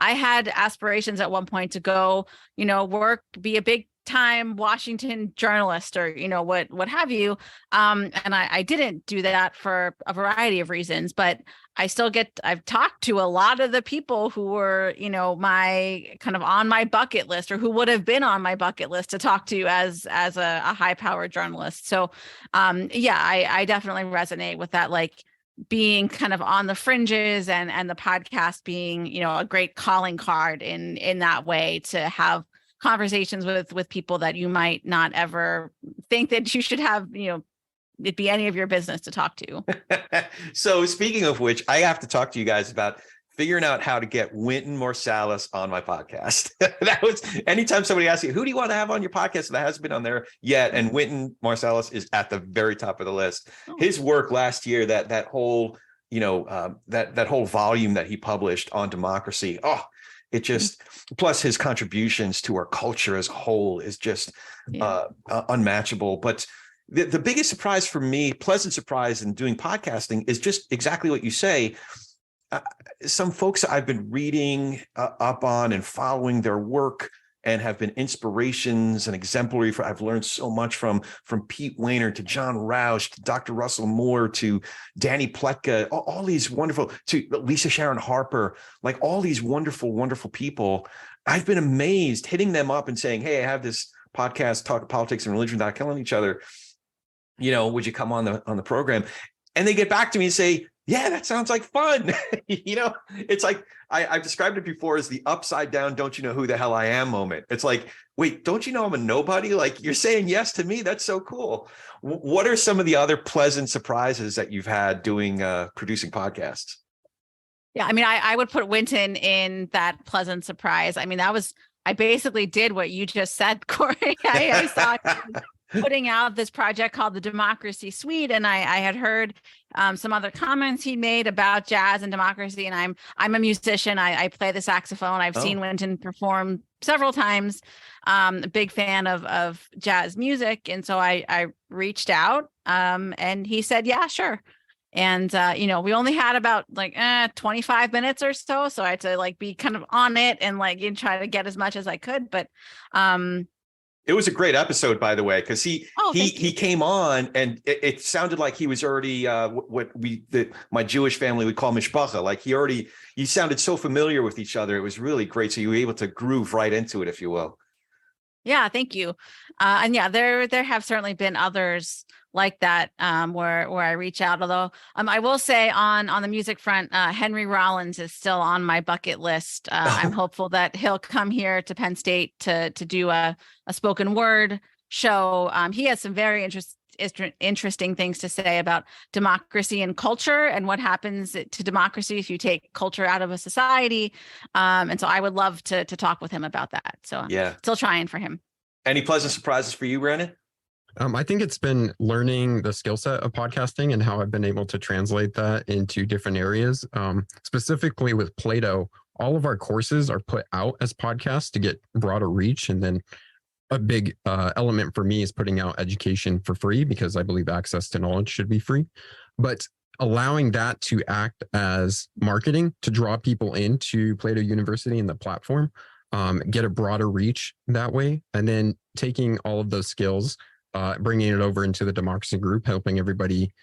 I had aspirations at one point to go, work, be a big time Washington journalist or, what have you. And I didn't do that for a variety of reasons, but I've talked to a lot of the people who were, my kind of on my bucket list, or who would have been on my bucket list to talk to as a high powered journalist. So, I definitely resonate with that. Like, being kind of on the fringes and the podcast being, you know, a great calling card in that way to have conversations with people that you might not ever think that you should have, you know, it be any of your business to talk to. So speaking of which, I have to talk to you guys about figuring out how to get Wynton Marsalis on my podcast. That was, anytime somebody asks you, who do you want to have on your podcast that hasn't been on there yet? And Wynton Marsalis is at the very top of the list. Oh. His work last year, that whole, you know, that whole volume that he published on democracy. Oh, it just, plus his contributions to our culture as a whole is just unmatchable. But the biggest surprise for me, pleasant surprise in doing podcasting, is just exactly what you say. Some folks I've been reading up on and following their work and have been inspirations and exemplary for. I've learned so much from Pete Wehner to John Roush to Dr. Russell Moore to Danny Pletka, all these wonderful, to Lisa Sharon Harper, like all these wonderful, wonderful people. I've been amazed hitting them up and saying, hey, I have this podcast, Talk Politics and Religion Without Killing Each Other. You know, would you come on the program? And they get back to me and say, yeah, that sounds like fun. You know, it's like I've described it before as the upside down, don't you know who the hell I am moment. It's like, wait, don't you know I'm a nobody? Like, you're saying yes to me. That's so cool. What are some of the other pleasant surprises that you've had doing producing podcasts? Yeah, I mean, I would put Wynton in that pleasant surprise. I mean, I basically did what you just said, Corey. I saw putting out this project called the Democracy Suite, and I had heard some other comments he made about jazz and democracy. And I'm a musician. I play the saxophone. I've seen Wynton perform several times. A big fan of jazz music, and so I reached out, and he said, "Yeah, sure." And you know, we only had about 25 minutes or so, so I had to be kind of on it and try to get as much as I could, but. It was a great episode, by the way, because he came on and it sounded like he was already what my Jewish family would call mishpacha. Like you sounded so familiar with each other. It was really great. So you were able to groove right into it, if you will. Yeah, thank you. And yeah, there have certainly been others like that where I reach out. Although I will say on the music front, Henry Rollins is still on my bucket list. I'm hopeful that he'll come here to Penn State to do a spoken word show. He has some very interesting things to say about democracy and culture and what happens to democracy if you take culture out of a society. And so I would love to talk with him about that. So yeah, still trying for him. Any pleasant surprises for you, Brandon? I think it's been learning the skill set of podcasting and how I've been able to translate that into different areas. Specifically with Plato, all of our courses are put out as podcasts to get broader reach. And then a big element for me is putting out education for free, because I believe access to knowledge should be free. But allowing that to act as marketing to draw people into Plato University and the platform, get a broader reach that way. And then taking all of those skills, bringing it over into the democracy group, helping everybody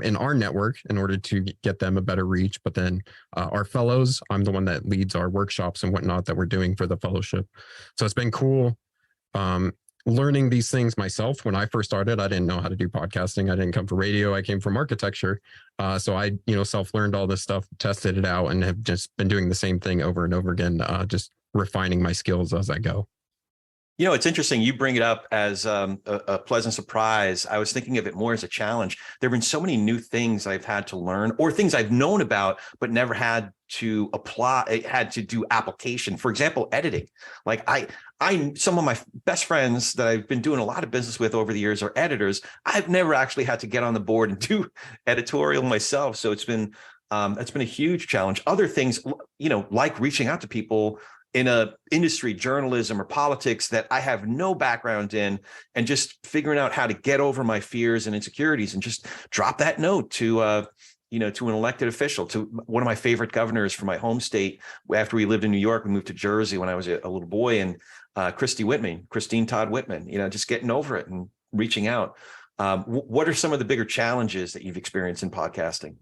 in our network in order to get them a better reach. But then our fellows, I'm the one that leads our workshops and whatnot that we're doing for the fellowship. So it's been cool learning these things myself. When I first started, I didn't know how to do podcasting. I didn't come from radio. I came from architecture. So I, self-learned all this stuff, tested it out, and have just been doing the same thing over and over again, just refining my skills as I go. It's interesting. You bring it up as a pleasant surprise. I was thinking of it more as a challenge. There have been so many new things I've had to learn, or things I've known about, but never had to apply, had to do application. For example, editing. Like some of my best friends that I've been doing a lot of business with over the years are editors. I've never actually had to get on the board and do editorial myself. So it's been a huge challenge. Other things, like reaching out to people in a industry, journalism or politics that I have no background in, and just figuring out how to get over my fears and insecurities and just drop that note to an elected official, to one of my favorite governors from my home state. After we lived in New York, we moved to Jersey when I was a little boy, and Christine Todd Whitman, just getting over it and reaching out. What are some of the bigger challenges that you've experienced in podcasting?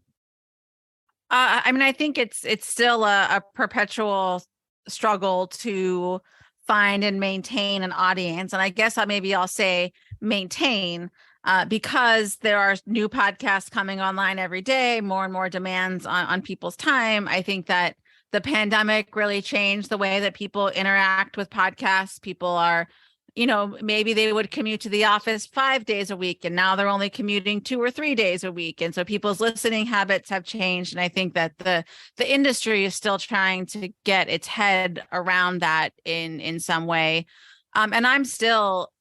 I think it's still a perpetual struggle to find and maintain an audience. And I guess I'll say maintain. because there are new podcasts coming online every day, more and more demands on people's time. I think that the pandemic really changed the way that people interact with podcasts. People are, maybe they would commute to the office 5 days a week, and now they're only commuting 2 or 3 days a week. And so people's listening habits have changed. And I think that the industry is still trying to get its head around that in some way. And I'm still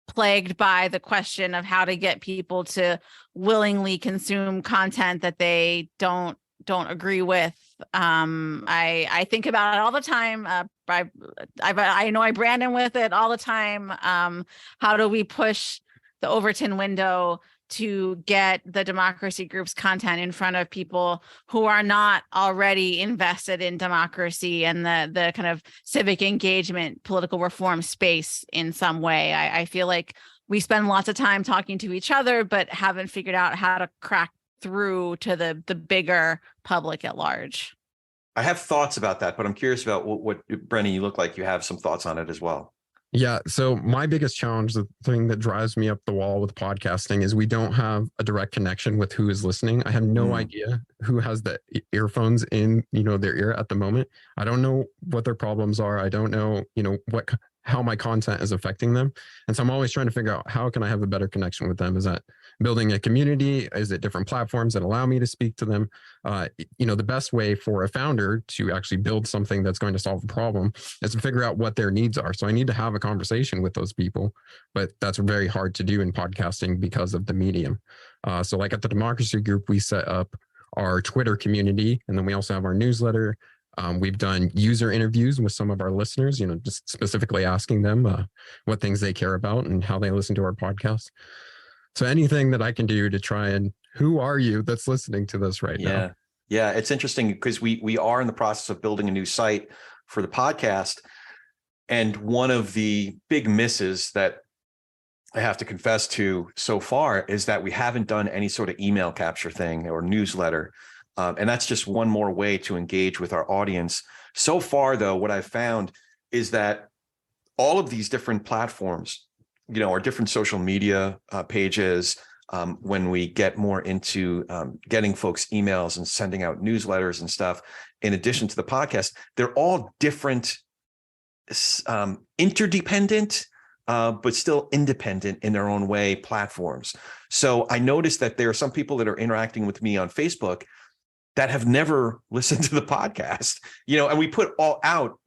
plagued by the question of how to get people to willingly consume content that they don't agree with. I think about it all the time. I know I Brandon with it all the time. How do we push the Overton window to get the democracy group's content in front of people who are not already invested in democracy and the kind of civic engagement, political reform space in some way? I feel like we spend lots of time talking to each other, but haven't figured out how to crack through to the bigger public at large. I have thoughts about that, but I'm curious about what Brennan, you look like you have some thoughts on it as well. Yeah. So my biggest challenge, the thing that drives me up the wall with podcasting, is we don't have a direct connection with who is listening. I have no idea who has the earphones in, their ear at the moment. I don't know what their problems are. I don't know, how my content is affecting them. And so I'm always trying to figure out, how can I have a better connection with them? Is that building a community? Is it different platforms that allow me to speak to them? The best way for a founder to actually build something that's going to solve a problem is to figure out what their needs are. So I need to have a conversation with those people, but that's very hard to do in podcasting because of the medium. So like at the Democracy Group, we set up our Twitter community, and then we also have our newsletter. We've done user interviews with some of our listeners, just specifically asking them what things they care about and how they listen to our podcast. So anything that I can do to try and, who are you that's listening to this right now? Yeah, it's interesting because we are in the process of building a new site for the podcast. And one of the big misses that I have to confess to so far is that we haven't done any sort of email capture thing or newsletter. And that's just one more way to engage with our audience. So far, though, what I've found is that all of these different platforms, our different social media pages, when we get more into getting folks emails and sending out newsletters and stuff, in addition to the podcast, they're all different, interdependent, but still independent in their own way platforms. So I noticed that there are some people that are interacting with me on Facebook that have never listened to the podcast, and we put all out,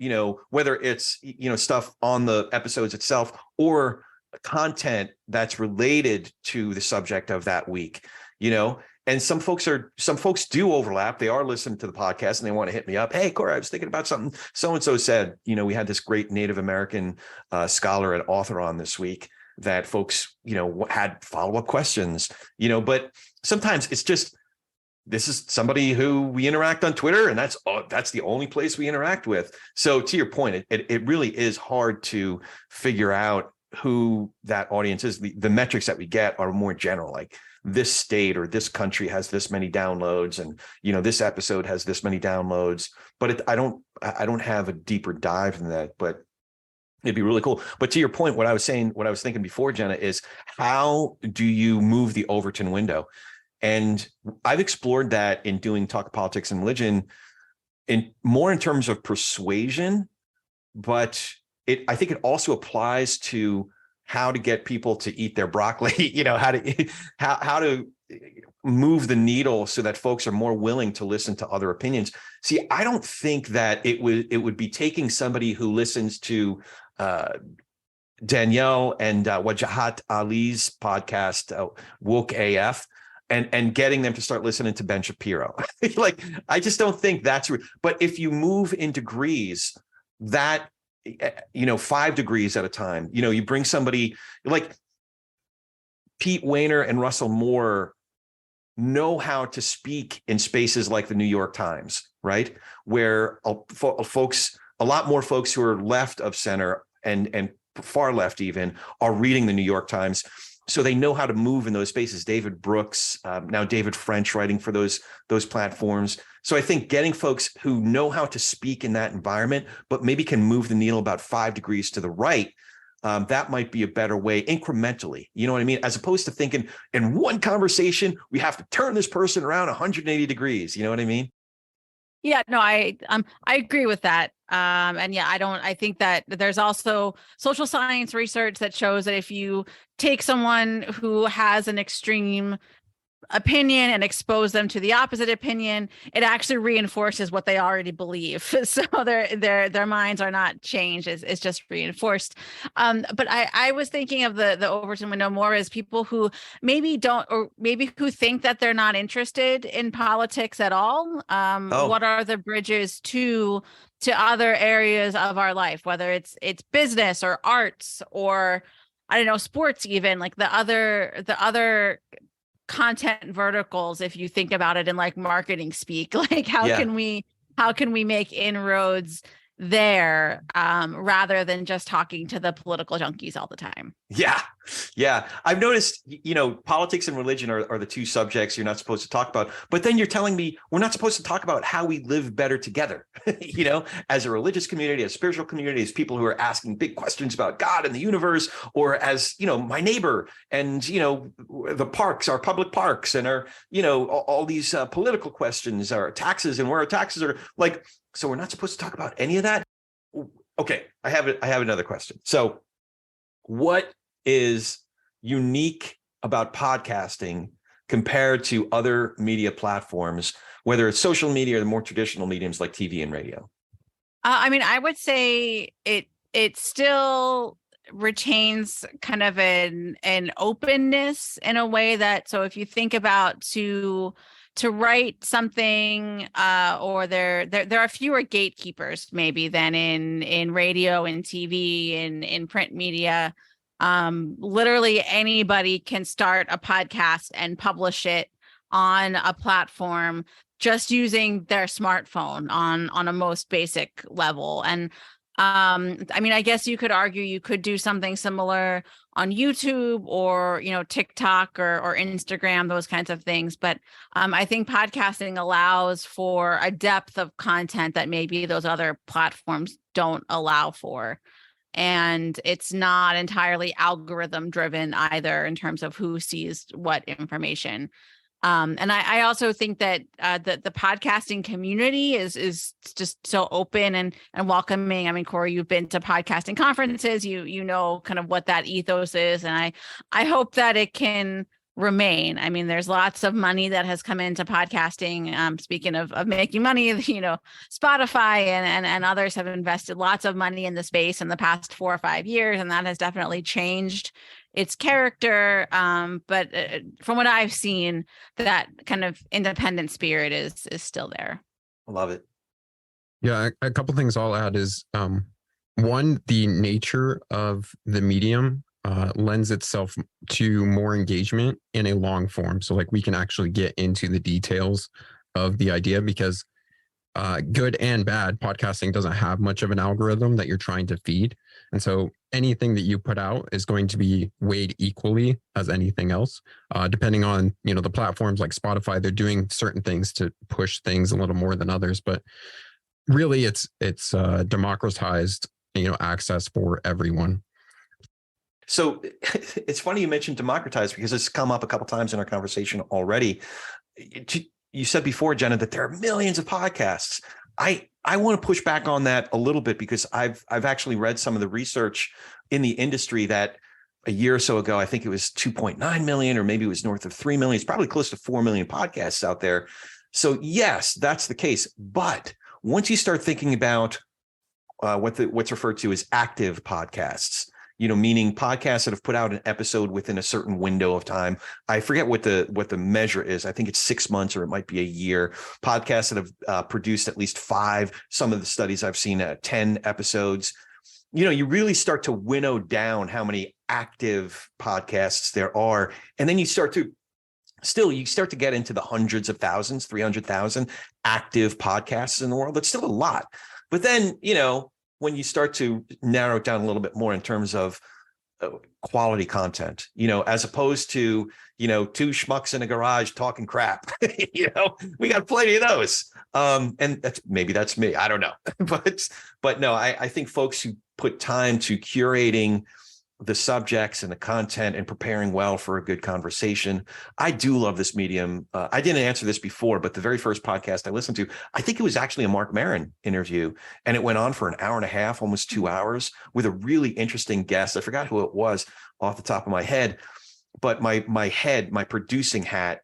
whether it's, stuff on the episodes itself or content that's related to the subject of that week, and some folks do overlap. They are listening to the podcast and they want to hit me up. Hey, Corey, I was thinking about something so-and-so said. We had this great Native American scholar and author on this week that folks, had follow-up questions, but sometimes it's just, this is somebody who we interact on Twitter, and that's the only place we interact with. So to your point, it really is hard to figure out who that audience is. The metrics that we get are more general, like this state or this country has this many downloads, and this episode has this many downloads. But I don't have a deeper dive in that. But it'd be really cool. But to your point, what I was thinking before, Jenna, is how do you move the Overton window? And I've explored that in doing Talk Politics and Religion in terms of persuasion, but I think it also applies to how to get people to eat their broccoli, how to move the needle so that folks are more willing to listen to other opinions. See, I don't think that it would be taking somebody who listens to Danielle and Wajahat Ali's podcast, Woke AF, and getting them to start listening to Ben Shapiro. I just don't think that's but if you move in degrees, that 5 degrees at a time, you bring somebody like Pete Wehner and Russell Moore know how to speak in spaces like the New York Times, right? Where a lot more folks who are left of center and far left even are reading the New York Times. So they know how to move in those spaces. David Brooks, now David French, writing for those platforms. So I think getting folks who know how to speak in that environment, but maybe can move the needle about 5 degrees to the right, that might be a better way incrementally. You know what I mean? As opposed to thinking in one conversation, we have to turn this person around 180 degrees. You know what I mean? Yeah, no, I agree with that. And yeah, I think that there's also social science research that shows that if you take someone who has an extreme opinion and expose them to the opposite opinion, it actually reinforces what they already believe. So their minds are not changed, it's just reinforced. But I was thinking of the Overton window more as people who maybe don't, or maybe who think that they're not interested in politics at all. What are the bridges to other areas of our life, whether it's business or arts or, I don't know, sports, even like the other content verticals, if you think about it in like marketing speak, like how can we make inroads there, rather than just talking to the political junkies all the time? Yeah. I've noticed, politics and religion are the two subjects you're not supposed to talk about, but then you're telling me we're not supposed to talk about how we live better together, as a religious community, as a spiritual community, as people who are asking big questions about God and the universe, or as, my neighbor and, the parks, our public parks, and our, all these political questions, our taxes and where our taxes are like. So we're not supposed to talk about any of that. Okay, I have another question. So what is unique about podcasting compared to other media platforms, whether it's social media or the more traditional mediums like TV and radio? I would say it still retains kind of an openness in a way that, so if you think about to write something, or there are fewer gatekeepers maybe than in radio and TV and in print media. Literally anybody can start a podcast and publish it on a platform just using their smartphone on a most basic level. And I guess you could argue you could do something similar on YouTube or, TikTok or Instagram, those kinds of things. But I think podcasting allows for a depth of content that maybe those other platforms don't allow for. And it's not entirely algorithm driven either in terms of who sees what information. And I also think that the podcasting community is just so open and welcoming. I mean, Corey, you've been to podcasting conferences, you know kind of what that ethos is, and I hope that it can remain. I mean, there's lots of money that has come into podcasting. Speaking of making money, Spotify and others have invested lots of money in the space in the past 4 or 5 years, and that has definitely changed its character. But from what I've seen, that kind of independent spirit is still there. I love it. Yeah, a couple things I'll add is one, the nature of the medium lends itself to more engagement in a long form. So like we can actually get into the details of the idea, because good and bad, podcasting doesn't have much of an algorithm that you're trying to feed. And so anything that you put out is going to be weighed equally as anything else, depending on, the platforms like Spotify. They're doing certain things to push things a little more than others, but really it's democratized, access for everyone. So it's funny you mentioned democratized, because it's come up a couple times in our conversation already. You said before, Jenna, that there are millions of podcasts. I want to push back on that a little bit, because I've actually read some of the research in the industry that a year or so ago, I think it was 2.9 million, or maybe it was north of 3 million. It's probably close to 4 million podcasts out there. So yes, that's the case. But once you start thinking about what's referred to as active podcasts, meaning podcasts that have put out an episode within a certain window of time. I forget what the measure is. I think it's 6 months, or it might be a year. Podcasts that have produced at least 5. Some of the studies I've seen 10 episodes. You really start to winnow down how many active podcasts there are, and then you start to get into the hundreds of thousands, 300,000 active podcasts in the world. That's still a lot, but then when you start to narrow it down a little bit more in terms of quality content, as opposed to, 2 schmucks in a garage talking crap, we got plenty of those. And that's me. I don't know. But no, I think folks who put time to curating the subjects and the content and preparing well for a good conversation. I do love this medium. I didn't answer this before, but the very first podcast I listened to, I think it was actually a Mark Maron interview, and it went on for an hour and a half, almost 2 hours, with a really interesting guest. I forgot who it was off the top of my head, but my producing hat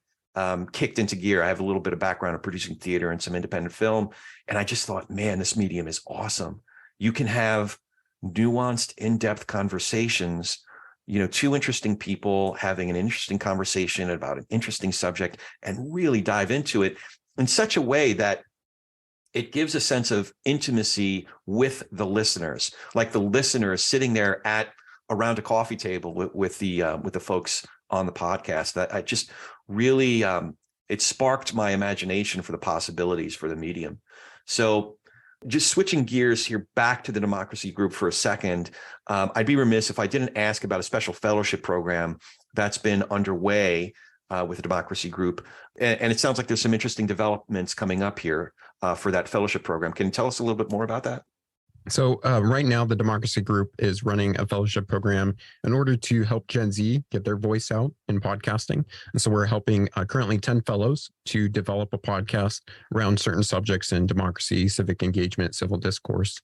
kicked into gear. I have a little bit of background in producing theater and some independent film, and I just thought, man, this medium is awesome. You can have nuanced, in-depth conversations, two interesting people having an interesting conversation about an interesting subject, and really dive into it in such a way that it gives a sense of intimacy with the listeners, like the listeners sitting there around a coffee table with the folks on the podcast. That I just really it sparked my imagination for the possibilities for the medium. So just switching gears here back to the Democracy Group for a second, I'd be remiss if I didn't ask about a special fellowship program that's been underway with the Democracy Group. And it sounds like there's some interesting developments coming up here for that fellowship program. Can you tell us a little bit more about that? So right now, the Democracy Group is running a fellowship program in order to help Gen Z get their voice out in podcasting. And so we're helping currently 10 fellows to develop a podcast around certain subjects in democracy, civic engagement, civil discourse,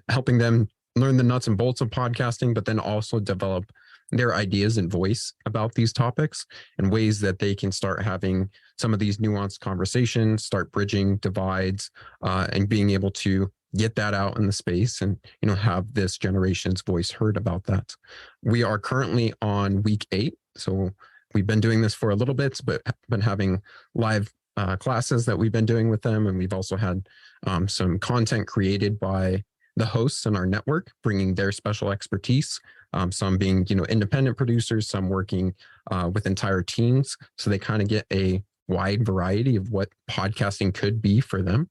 helping them learn the nuts and bolts of podcasting, but then also develop their ideas and voice about these topics and ways that they can start having some of these nuanced conversations, start bridging divides, and being able to get that out in the space and, have this generation's voice heard about that. We are currently on week 8. So we've been doing this for a little bit, but been having live classes that we've been doing with them. And we've also had some content created by the hosts in our network, bringing their special expertise, some being, independent producers, some working with entire teams. So they kind of get a wide variety of what podcasting could be for them.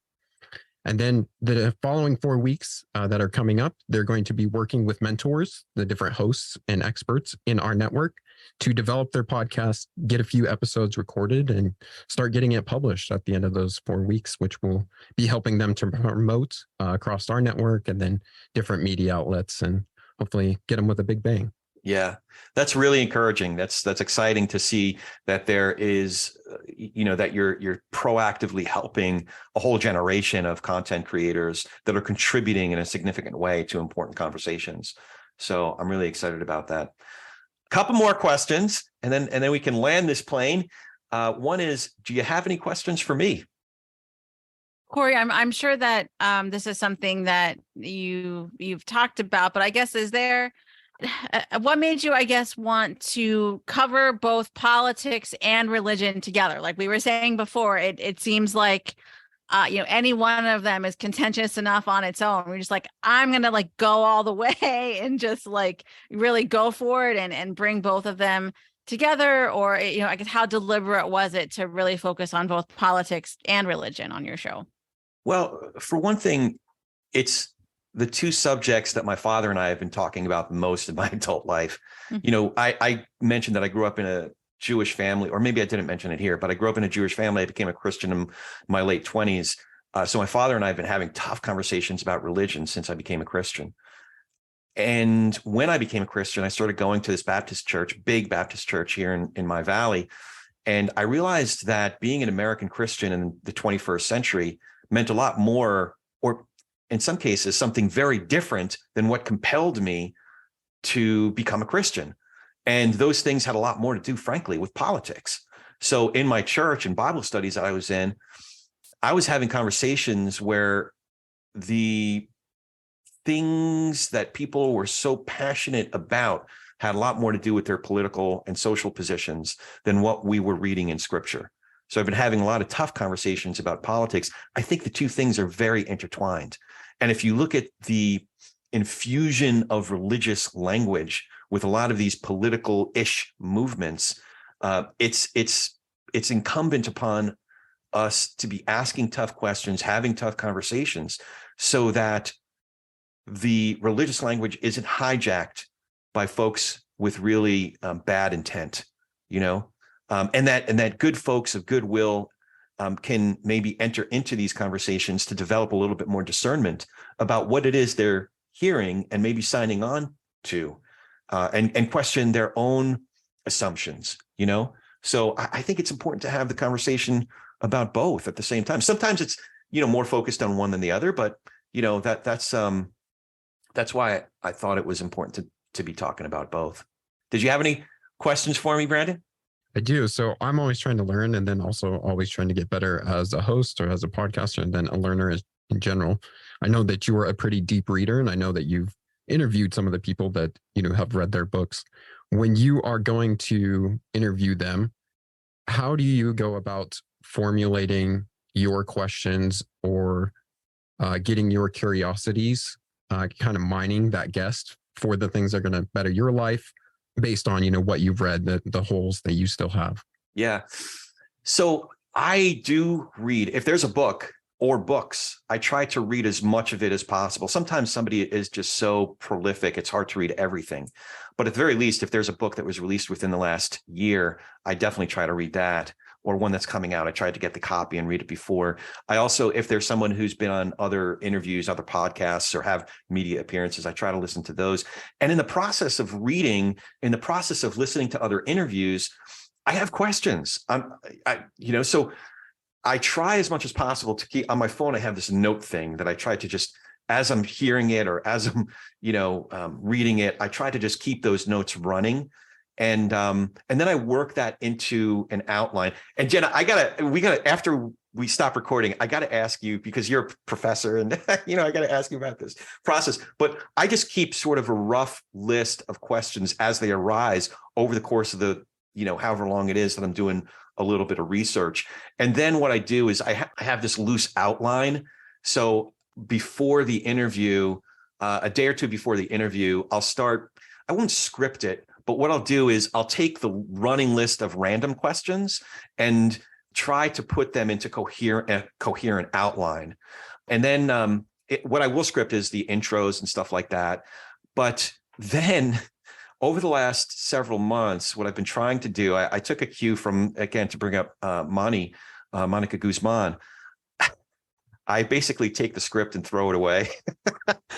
And then the following 4 weeks that are coming up, they're going to be working with mentors, the different hosts and experts in our network, to develop their podcast, get a few episodes recorded, and start getting it published at the end of those 4 weeks, which will be helping them to promote across our network and then different media outlets, and hopefully get them with a big bang. Yeah, that's really encouraging. That's exciting to see that there is, that you're proactively helping a whole generation of content creators that are contributing in a significant way to important conversations. So I'm really excited about that. A couple more questions, and then we can land this plane. One is, do you have any questions for me? Corey, I'm sure that this is something that you've talked about, but I guess what made you, I guess, want to cover both politics and religion together? Like we were saying before, it seems like, any one of them is contentious enough on its own. We're just like, I'm going to go all the way and just really go for it and bring both of them together. Or, I guess, how deliberate was it to really focus on both politics and religion on your show? Well, for one thing, it's the two subjects that my father and I have been talking about the most in my adult life. Mm-hmm. I mentioned that I grew up in a Jewish family, or maybe I didn't mention it here, but I grew up in a Jewish family. I became a Christian in my late 20s. So my father and I have been having tough conversations about religion since I became a Christian. And when I became a Christian, I started going to this Baptist church, big Baptist church here in my valley. And I realized that being an American Christian in the 21st century meant a lot more, or in some cases, something very different than what compelled me to become a Christian. And those things had a lot more to do, frankly, with politics. So in my church and Bible studies that I was in, I was having conversations where the things that people were so passionate about had a lot more to do with their political and social positions than what we were reading in Scripture. So I've been having a lot of tough conversations about politics. I think the two things are very intertwined. And if you look at the infusion of religious language with a lot of these political-ish movements, it's incumbent upon us to be asking tough questions, having tough conversations, so that the religious language isn't hijacked by folks with really bad intent, and that good folks of goodwill can maybe enter into these conversations to develop a little bit more discernment about what it is they're hearing and maybe signing on to. and question their own assumptions, you know? So I think it's important to have the conversation about both at the same time. Sometimes it's, you know, more focused on one than the other, but you know, that's why I thought it was important to be talking about both. Did you have any questions for me, Brandon? I do. So I'm always trying to learn, and then also always trying to get better as a host or as a podcaster, and then a learner in general. I know that you are a pretty deep reader, and I know that you've interviewed some of the people that, you know, have read their books. When you are going to interview them, how do you go about formulating your questions or getting your curiosities, kind of mining that guest for the things that are going to better your life based on, you know, what you've read, the holes that you still have? Yeah. So I do read. If there's a book or books, I try to read as much of it as possible. Sometimes somebody is just so prolific, it's hard to read everything. But at the very least, if there's a book that was released within the last year, I definitely try to read that. Or one that's coming out, I tried to get the copy and read it before. I also, if there's someone who's been on other interviews, other podcasts, or have media appearances, I try to listen to those. And in the process of reading, in the process of listening to other interviews, I have questions. So I try as much as possible to keep on my phone. I have this note thing that I try to just, as I'm hearing it or as I'm, reading it, I try to just keep those notes running. And then I work that into an outline. And Jenna, after we stop recording, I got to ask you, because you're a professor and, I got to ask you about this process, but I just keep sort of a rough list of questions as they arise over the course of the, however long it is that I'm doing a little bit of research. And then what I do is I have this loose outline. So before the interview, a day or two before the interview, I won't script it, but what I'll do is I'll take the running list of random questions and try to put them into coherent outline. And then what I will script is the intros and stuff like that. But then over the last several months, what I've been trying to do, I took a cue from, again, to bring up Monica Guzman. I basically take the script and throw it away.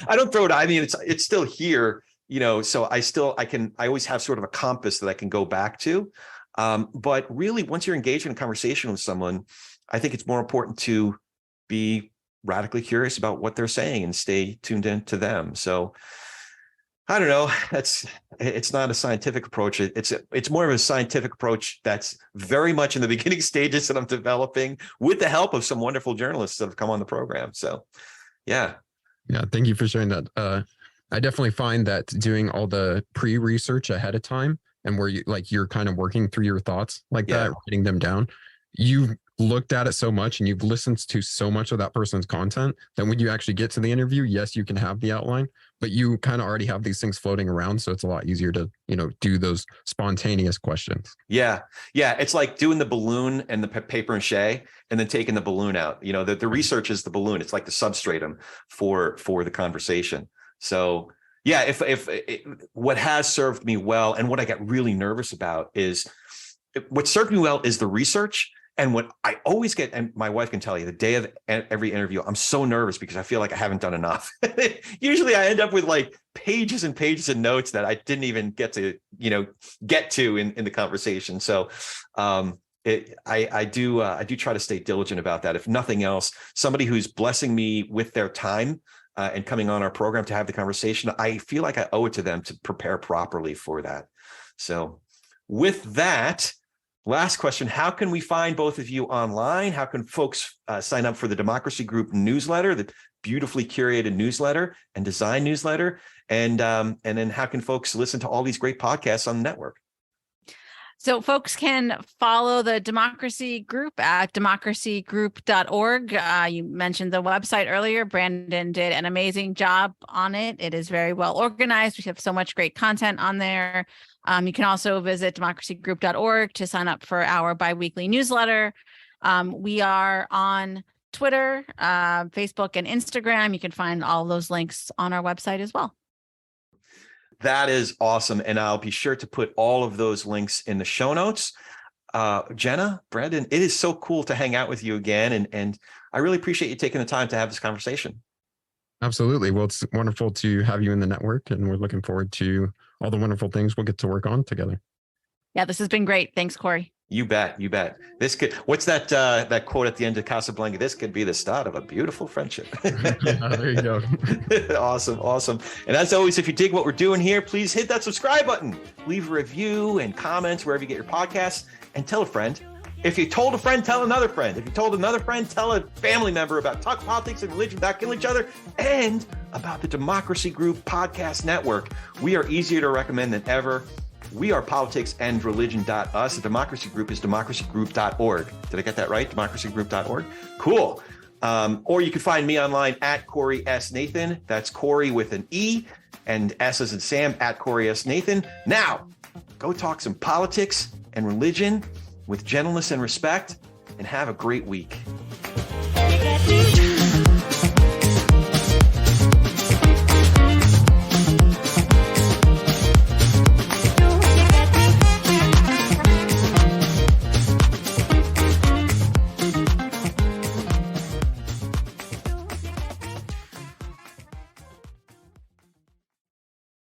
I don't throw it. I mean, it's still here. So I always have sort of a compass that I can go back to. But really, once you're engaged in a conversation with someone, I think it's more important to be radically curious about what they're saying and stay tuned in to them. So I don't know. It's not a scientific approach. It's more of a scientific approach that's very much in the beginning stages that I'm developing with the help of some wonderful journalists that have come on the program. So, yeah. Yeah. Thank you for sharing that. I definitely find that doing all the pre-research ahead of time and where you're kind of working through your thoughts like that, writing them down, you've looked at it so much and you've listened to so much of that person's content that when you actually get to the interview, yes, you can have the outline, but you kind of already have these things floating around. So it's a lot easier to, do those spontaneous questions. Yeah. Yeah. It's like doing the balloon and the paper mache and then taking the balloon out. The research is the balloon. It's like the substratum for the conversation. So yeah, if what has served me well and what I get really nervous about is what served me well is the research. And what I always get, and my wife can tell you, the day of every interview, I'm so nervous because I feel like I haven't done enough. Usually I end up with like pages and pages of notes that I didn't even get to in the conversation. So I do try to stay diligent about that. If nothing else, somebody who's blessing me with their time and coming on our program to have the conversation, I feel like I owe it to them to prepare properly for that. So with that, last question, how can we find both of you online? How can folks sign up for the Democracy Group newsletter, the beautifully curated newsletter and design newsletter? And then how can folks listen to all these great podcasts on the network? So folks can follow the Democracy Group at democracygroup.org. You mentioned the website earlier. Brandon did an amazing job on it. It is very well organized. We have so much great content on there. You can also visit democracygroup.org to sign up for our biweekly newsletter. We are on Twitter, Facebook, and Instagram. You can find all those links on our website as well. That is awesome. And I'll be sure to put all of those links in the show notes. Jenna, Brandon, it is so cool to hang out with you again. And I really appreciate you taking the time to have this conversation. Absolutely. Well, it's wonderful to have you in the network, and we're looking forward to all the wonderful things we'll get to work on together. Yeah, this has been great. Thanks, Corey. You bet. You bet. This could, what's that quote at the end of Casablanca? This could be the start of a beautiful friendship. There you go. Awesome. Awesome. And as always, if you dig what we're doing here, please hit that subscribe button, leave a review and comments wherever you get your podcasts, and tell a friend. If you told a friend, tell another friend. If you told another friend, tell a family member about Talk Politics and Religion Without Killing Each Other, and about the Democracy Group Podcast Network. We are easier to recommend than ever. We are politicsandreligion.us. The Democracy Group is democracygroup.org. Did I get that right? Democracygroup.org. Cool. Or you can find me online at Corey S. Nathan. That's Corey with an E and S as in Sam, at Corey S. Nathan. Now, go talk some politics and religion with gentleness and respect, and have a great week.